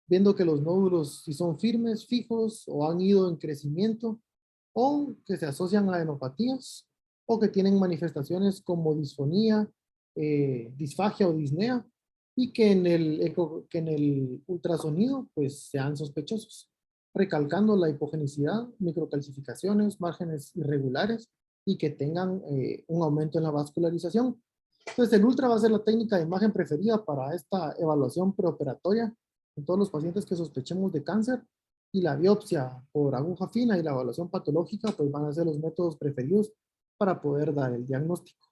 viendo que los nódulos si son firmes, fijos o han ido en crecimiento o que se asocian a adenopatías o que tienen manifestaciones como disfonía, disfagia o disnea y que que en el ultrasonido pues sean sospechosos, recalcando la hipogenicidad, microcalcificaciones, márgenes irregulares y que tengan un aumento en la vascularización. Entonces el ultra va a ser la técnica de imagen preferida para esta evaluación preoperatoria en todos los pacientes que sospechemos de cáncer, y la biopsia por aguja fina y la evaluación patológica pues van a ser los métodos preferidos para poder dar el diagnóstico.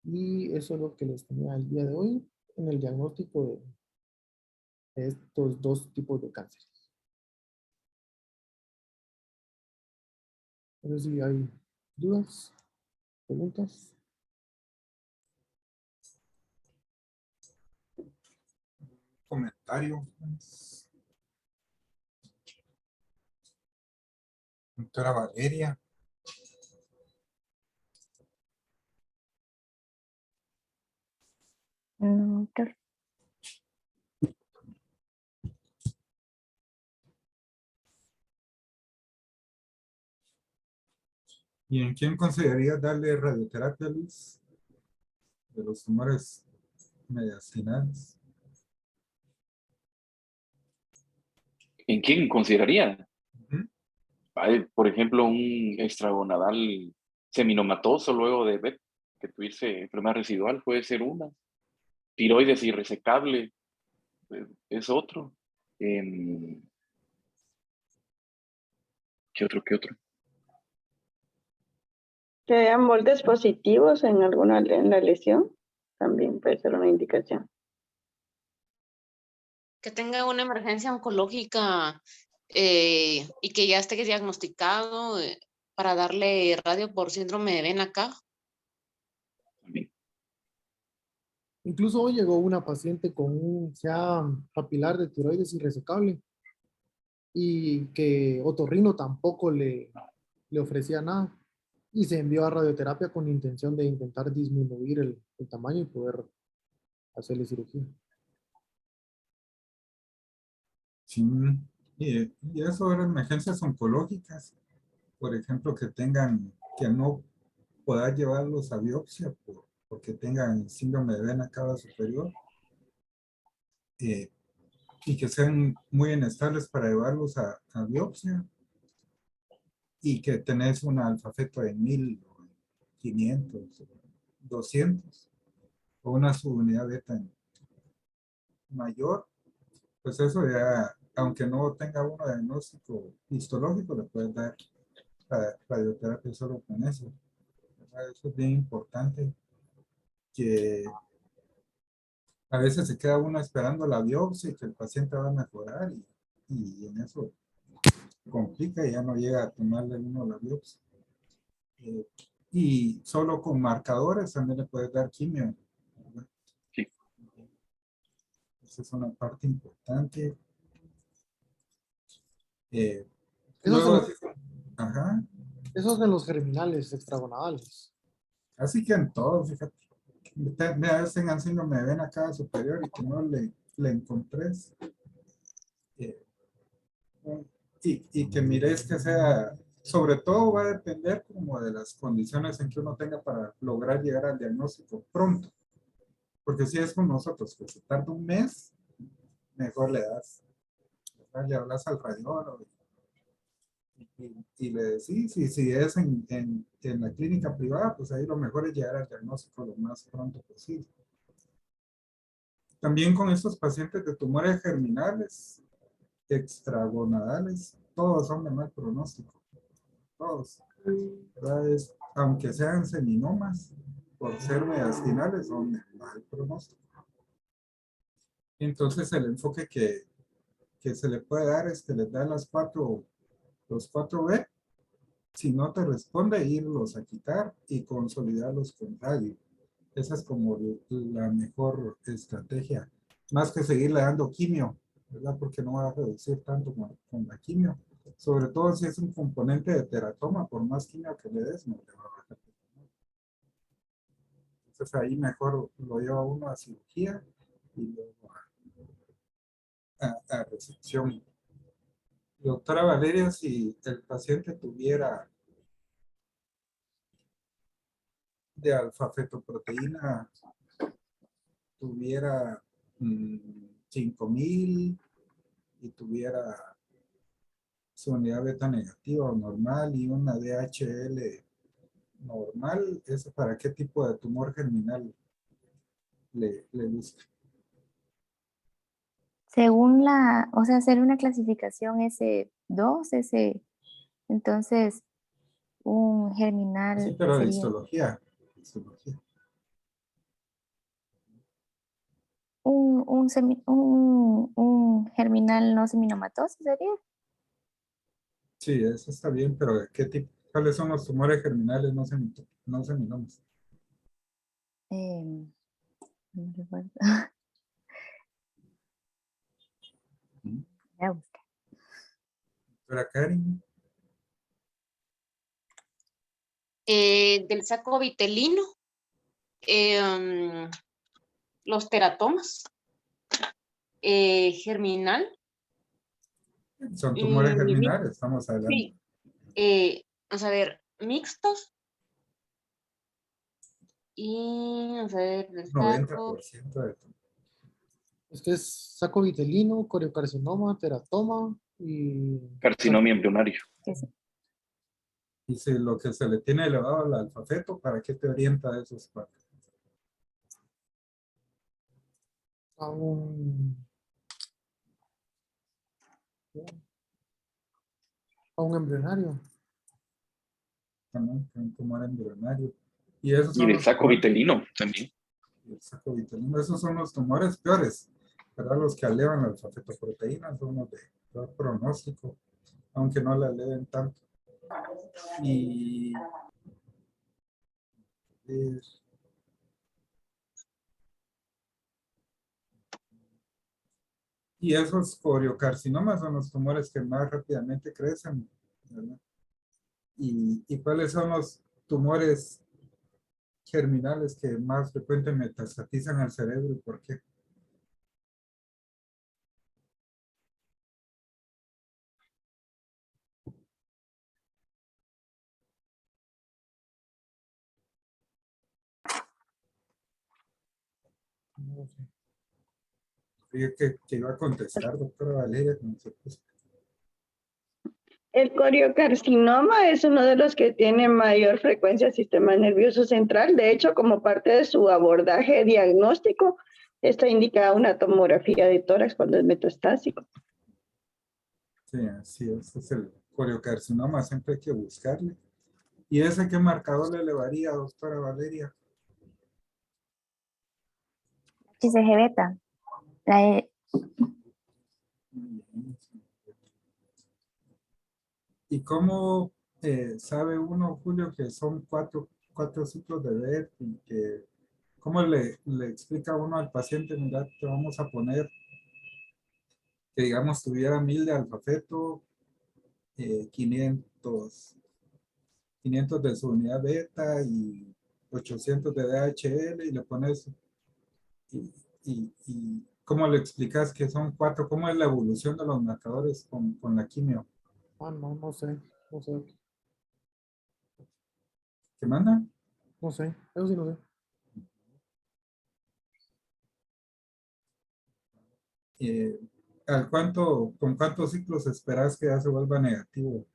Y eso es lo que les tenía el día de hoy en el diagnóstico de estos 2 tipos de cánceres. No sé si hay dudas, preguntas. Comentario. Doctora Valeria. No, doctor. ¿Y en quién consideraría darle radioterapia, Luis? De los tumores mediastinales. ¿En quién consideraría? Ujú. Por ejemplo, un extragonadal seminomatoso luego de ver que tuviese enfermedad residual puede ser una. Tiroides irresecable es otro. ¿Qué otro? Que hayan moldes positivos en la lesión, también puede ser una indicación. Que tenga una emergencia oncológica y que ya esté diagnosticado para darle radio por síndrome de vena cava. También. Incluso hoy llegó una paciente con un SEA papilar de tiroides irresecable y que otorrino tampoco le ofrecía nada y se envió a radioterapia con intención de intentar disminuir el tamaño y poder hacerle cirugía. Sí. Y eso eran emergencias oncológicas, por ejemplo, que no pueda llevarlos a biopsia porque tengan síndrome de vena cava superior y que sean muy inestables para llevarlos a biopsia y que tenés un alfa-feto de 1000, 500, 200 o una subunidad beta mayor, pues eso ya, aunque no tenga un diagnóstico histológico, le puedes dar radioterapia solo con eso. Eso es bien importante, que a veces se queda uno esperando la biopsia y que el paciente va a mejorar y en eso complica y ya no llega a tomarle uno la biopsia. Y solo con marcadores también le puedes dar quimio, ¿verdad? Sí. Esa es una parte importante. Esos Luego, en, ajá, esos en los germinales extragonadales. así que en todo, fíjate. A veces tengan síndrome de vena cava superior y que no le encontres. eh, y que mires que sea, sobre todo va a depender como de las condiciones en que uno tenga para lograr llegar al diagnóstico pronto. Porque si es con nosotros, que se tarda un mes, mejor le das, ¿verdad? Le hablas al radiólogo y le decís, si es en la clínica privada, pues ahí lo mejor es llegar al diagnóstico lo más pronto posible. También con estos pacientes de tumores germinales, extragonadales, todos son de mal pronóstico. Todos. ¿Verdad? Aunque sean seminomas, por ser mediastinales, son de mal pronóstico. Entonces el enfoque que se le puede dar es que les da los 4B. Si no te responde, irlos a quitar y consolidarlos con radio. Esa es como la mejor estrategia. Más que seguirle dando quimio, ¿verdad? Porque no va a reducir tanto con la quimio. Sobre todo si es un componente de teratoma, por más quimio que le des, no le va a bajar. Entonces ahí mejor lo lleva uno a cirugía y luego a resección. Doctora Valeria, si el paciente tuviera de alfa-fetoproteína, tuviera 5000 y tuviera su unidad beta negativa o normal y una DHL normal, ¿eso para qué tipo de tumor germinal le gusta? Según o sea, hacer una clasificación S2, entonces un germinal Sí, pero de sería histología. un germinal no seminomatoso, ¿sería? Sí, eso está bien, pero ¿de qué tipo? ¿Cuáles son los tumores germinales no seminomas? No recuerdo. Voy a buscar. Doctora Karen. Del saco vitelino. los teratomas, germinal. Son tumores y germinales, estamos hablando. Sí, vamos a ver, mixtos. Y vamos a ver, el saco. 90% de tumores. Este es saco vitelino, coriocarcinoma, teratoma y... Carcinoma embrionario. Y si lo que se le tiene elevado al alfafeto, ¿para qué te orienta a esos cuatro? A un embrionario. También un tumor embrionario. Y esos Y son del los saco tumores- vitelino también. el saco vitelino. Esos son los tumores peores, ¿verdad? Los que elevan la alfa-fetoproteína son los de peor pronóstico, aunque no la eleven tanto. Y y esos coriocarcinomas son los tumores que más rápidamente crecen, ¿verdad? ¿Y cuáles son los tumores germinales que más frecuentemente metastatizan al cerebro y por qué? No sé. Dije que iba a contestar, doctora Valeria, como se puso. El coriocarcinoma es uno de los que tiene mayor frecuencia del sistema nervioso central. De hecho, como parte de su abordaje diagnóstico, está indicada una tomografía de tórax cuando es metastásico. Sí, así es, ese es el coriocarcinoma, siempre hay que buscarle. ¿Y ese qué marcador le elevaría, doctora Valeria? HCG beta. ¿Y cómo sabe uno, Julio, que son cuatro ciclos de BET y que, cómo le explica uno al paciente, mira, te vamos a poner que digamos tuviera 1000 de alfafeto, 500 de su unidad beta y 800 de DHL y le pones, y cómo le explicas que son cuatro, cómo es la evolución de los marcadores con la quimio? No sé. No sé. ¿Qué manda? No sé. Eso sí no sé. Eh, ¿Con cuántos ciclos esperas que ya se vuelva negativo,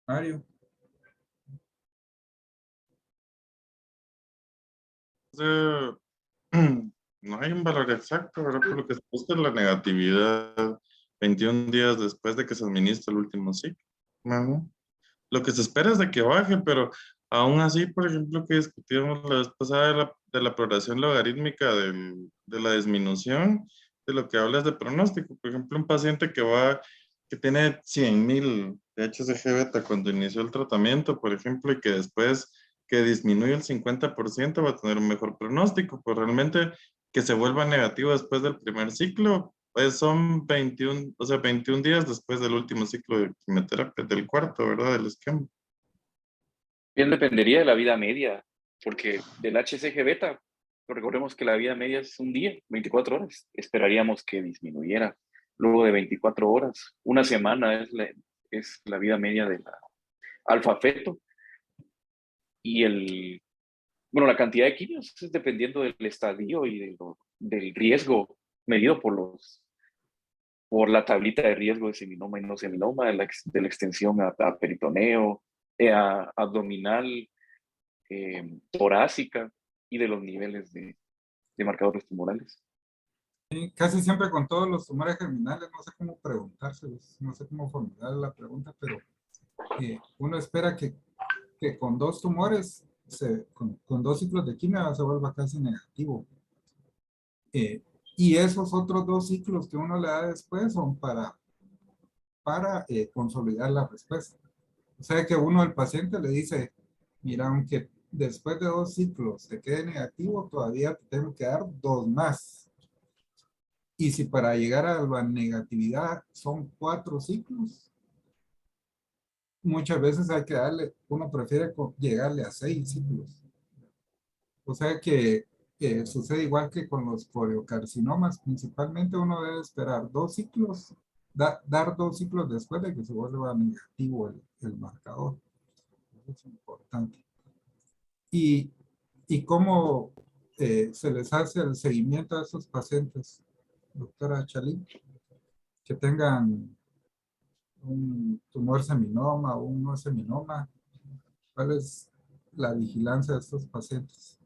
Mario? Eh, No hay un valor exacto, ¿verdad? Por lo que se busca es la negatividad 21 días después de que se administra el último ciclo. ¿No? Lo que se espera es de que baje, pero aún así, por ejemplo, que discutíamos la vez pasada de la progresión logarítmica de la disminución, de lo que hablas de pronóstico. Por ejemplo, un paciente que tiene 100,000 de HCG beta cuando inició el tratamiento, por ejemplo, y que después que disminuye el 50% va a tener un mejor pronóstico, pues realmente que se vuelva negativo después del primer ciclo, pues son 21, o sea, 21 días después del último ciclo de quimioterapia, del cuarto, ¿verdad? Del esquema. Bien dependería de la vida media, porque del HCG beta, recordemos que la vida media es un día, 24 horas. Esperaríamos que disminuyera luego de 24 horas. Una semana es la vida media de la alfa-feto. Y la cantidad de quimios es dependiendo del estadio y del riesgo medido por la tablita de riesgo de seminoma y no seminoma, de la extensión a peritoneo, a abdominal, torácica y de los niveles de marcadores tumorales. Sí, casi siempre con todos los tumores germinales, no sé cómo preguntárselos, no sé cómo formular la pregunta, pero uno espera que con dos tumores, con dos ciclos de quimio se vuelva casi negativo. Y esos otros dos ciclos que uno le da después son para consolidar la respuesta. O sea que uno al paciente le dice, mira, aunque después de 2 ciclos se quede negativo, todavía te tengo que dar 2 más. Y si para llegar a la negatividad son 4 ciclos, muchas veces hay que uno prefiere llegarle a 6 ciclos. O sea que sucede igual que con los coriocarcinomas. Principalmente uno debe esperar 2 ciclos, dar 2 ciclos después de que se vuelva negativo el marcador. Eso es importante. Y cómo se les hace el seguimiento a esos pacientes, doctora Chalín, que tengan un tumor seminoma o un no seminoma. ¿Cuál es la vigilancia de estos pacientes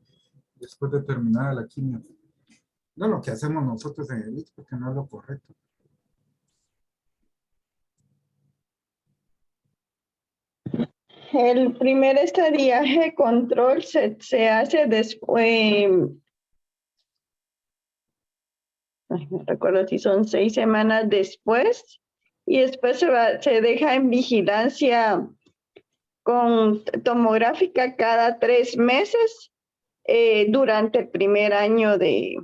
después de terminada la quimio? No lo que hacemos nosotros en el IX, porque no es lo correcto. El primer estadiaje control se hace después, no recuerdo si son 6 semanas después, y después se deja en vigilancia con tomográfica cada 3 meses durante el primer año de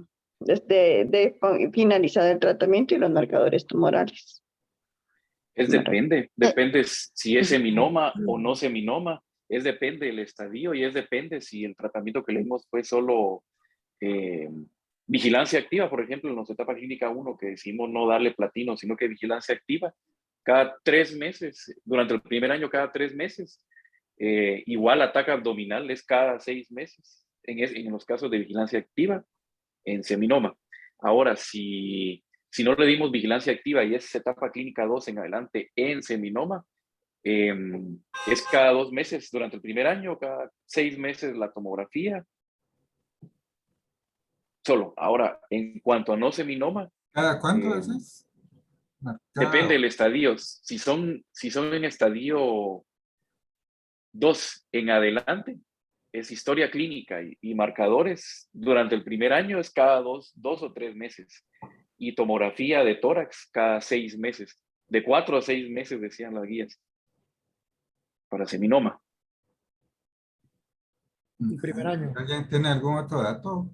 finalizar el tratamiento y los marcadores tumorales. Depende si es seminoma o no seminoma, depende del estadio y depende si el tratamiento que le dimos fue solo vigilancia activa, por ejemplo, en nuestra etapa clínica 1 que decimos no darle platino, sino que vigilancia activa cada 3 meses, durante el primer año cada 3 meses. Igual ataque abdominal es cada 6 meses en los casos de vigilancia activa en seminoma. Ahora, si no le dimos vigilancia activa y es etapa clínica 2 en adelante en seminoma, es cada 2 meses durante el primer año, cada 6 meses la tomografía. Solo. Ahora, en cuanto a no seminoma, ¿Cada cuánto es? depende del estadio. Si son en estadio 2 en adelante, es historia clínica y marcadores durante el primer año es cada 2 o 3 meses. Y tomografía de tórax cada 6 meses. De 4 a 6 meses decían las guías. Para seminoma. El primer año. ¿Alguien tiene algún otro dato?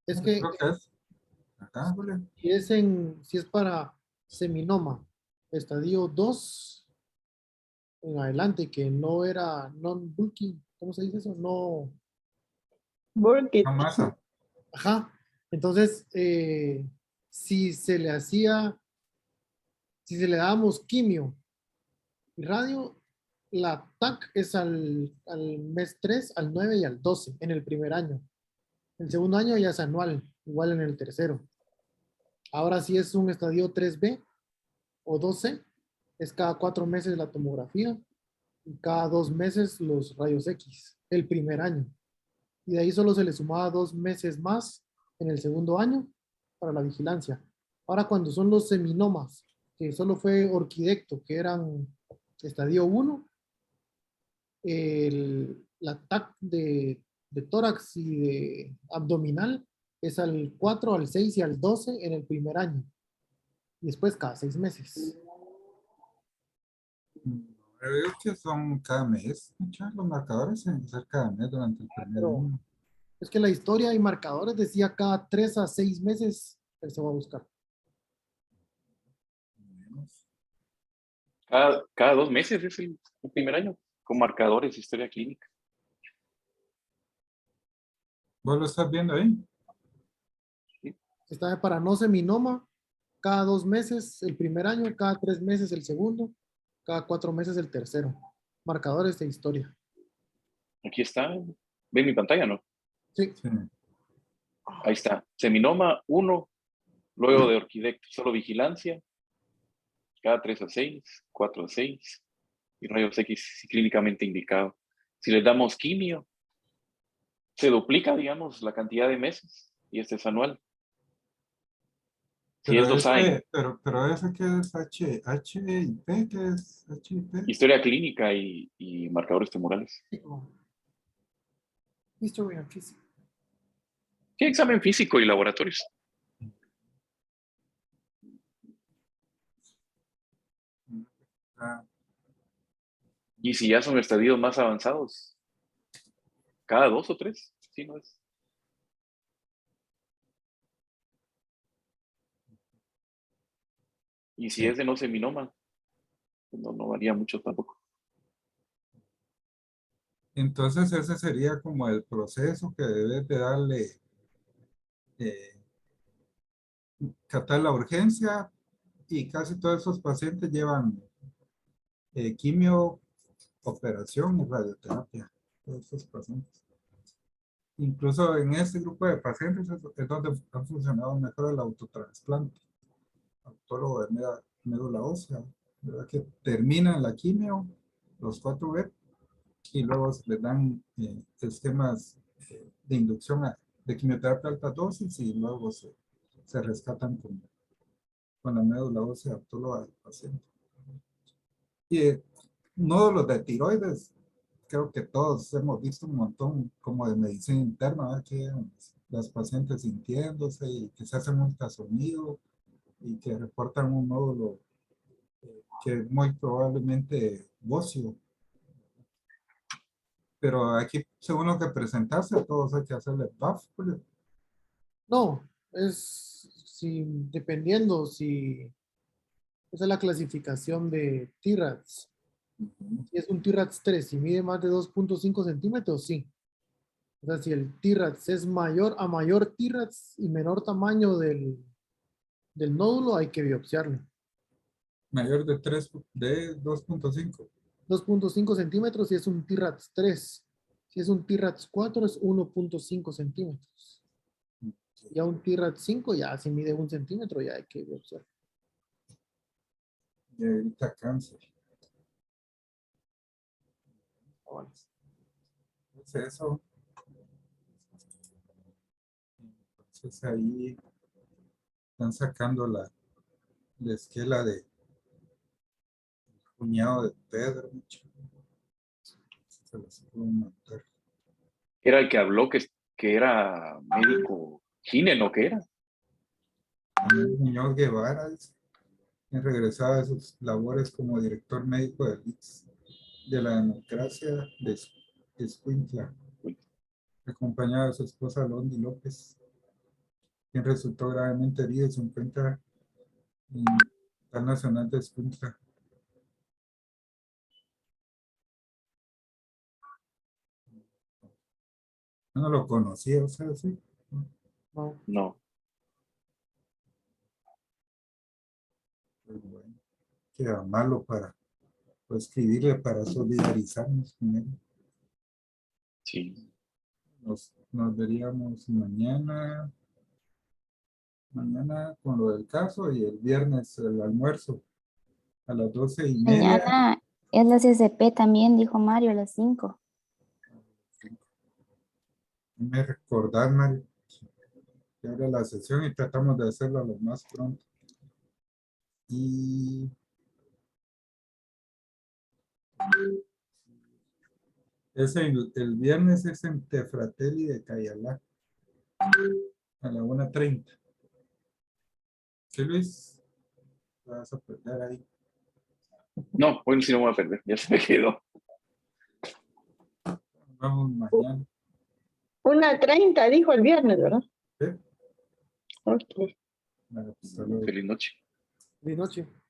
Es que Creo que es. Acá, Julio. si es para seminoma, estadio 2 en adelante, que no era non-bulky, ¿cómo se dice eso? No. Burkitt. No masa. Ajá. Entonces, si se le dábamos quimio y radio, la TAC es al mes 3, al 9 y al 12 en el primer año. El segundo año ya es anual, igual en el tercero. Ahora si es un estadio 3B o 12, es cada 4 meses la tomografía y cada 2 meses los rayos X, el primer año. Y de ahí solo se le sumaba 2 meses más en el segundo año para la vigilancia. Ahora cuando son los seminomas, que solo fue orquidecto, que eran estadio 1, la TAC de tórax y de abdominal es al 4, al 6 y al 12 en el primer año. Y después cada 6 meses. Creo que son cada mes. Muchos los marcadores se ser cada mes durante el primer año. Es que la historia y marcadores decía cada 3 a 6 meses se va a buscar. Cada 2 meses es el primer año, con marcadores, historia clínica. ¿Vos lo estás viendo ahí? Está para no seminoma, cada 2 meses el primer año, cada 3 meses el segundo, cada 4 meses el tercero. Marcadores de historia. Aquí está. ¿Ven mi pantalla, no? Sí. Sí. Ahí está. Seminoma 1, luego de orquidecto, solo vigilancia, cada 3 a 6, 4 a 6, y rayos X clínicamente indicado. Si les damos quimio, se duplica, digamos, la cantidad de meses, y este es anual. Si Pero es 2 años. pero ese que es HIP, ¿qué es HIP? Historia clínica y marcadores tumorales. History and physics. Sí, examen físico y laboratorios. Ah, Y si ya son estadios más avanzados, cada 2 o 3, ¿sí no es? Y si es de no seminoma, no varía mucho tampoco. Entonces ese sería como el proceso que debes de darle, catar la urgencia, y casi todos esos pacientes llevan quimio, operación y radioterapia. Todos esos pacientes. Incluso en este grupo de pacientes es donde ha funcionado mejor el autotransplante. Autólogo de médula ósea, ¿verdad? Que terminan la quimio, los 4B, y luego se les dan esquemas de inducción de quimioterapia alta dosis, y luego se rescatan con la médula ósea autóloga del paciente. Y nódulos de tiroides, creo que todos hemos visto un montón como de medicina interna, ¿verdad? Que las pacientes sintiéndose y que se hacen un ultrasonido y que reportan un nódulo que es muy probablemente óseo. Pero aquí, según lo que presentaste, a todos hay que hacerle PAF. No, dependiendo si esa es la clasificación de TIRADS. Si es un TIRADS 3 y mide más de 2.5 centímetros, sí. O sea, si el TIRADS es mayor TIRADS y menor tamaño del nódulo, hay que biopsiarlo. Mayor de 2.5. 2.5 centímetros si es un TIRADS 3. Si es un TIRADS 4 es 1.5 centímetros. Ya un TIRADS 5 ya si mide 1 centímetro ya hay que biopsiar. Y evita cáncer. Es eso. Entonces ahí están sacando la esquela de cuñado de Pedro. Se los puedo matar. Era el que habló que era médico gine, ¿no? Que era. Muñoz Guevara, dice, que regresaba de sus labores como director médico de la democracia de Escuintla, acompañado de su esposa Londi López, quien resultó gravemente herido y se encuentra en el Hospital Nacional de Escuintla. Yo no lo conocía, o sea, sí. No. No. Pues bueno, queda malo para escribirle para solidarizarnos con él. Sí. Nos veríamos mañana con lo del caso, y el viernes el almuerzo a las 12:30. Mañana es la CCP también, dijo Mario, a las 5. Me recordar, Mario, que ahora la sesión y tratamos de hacerlo lo más pronto. Y el viernes es en Tefratelli de Cayalá a la 1:30. ¿Qué, Luis? Vas a perder ahí. No, hoy sí no me voy a perder, ya se me quedó. Vamos mañana. 1:30 dijo el viernes, ¿verdad? ¿Sí? Ok. Bueno, pues, hasta luego. Feliz noche. De noche.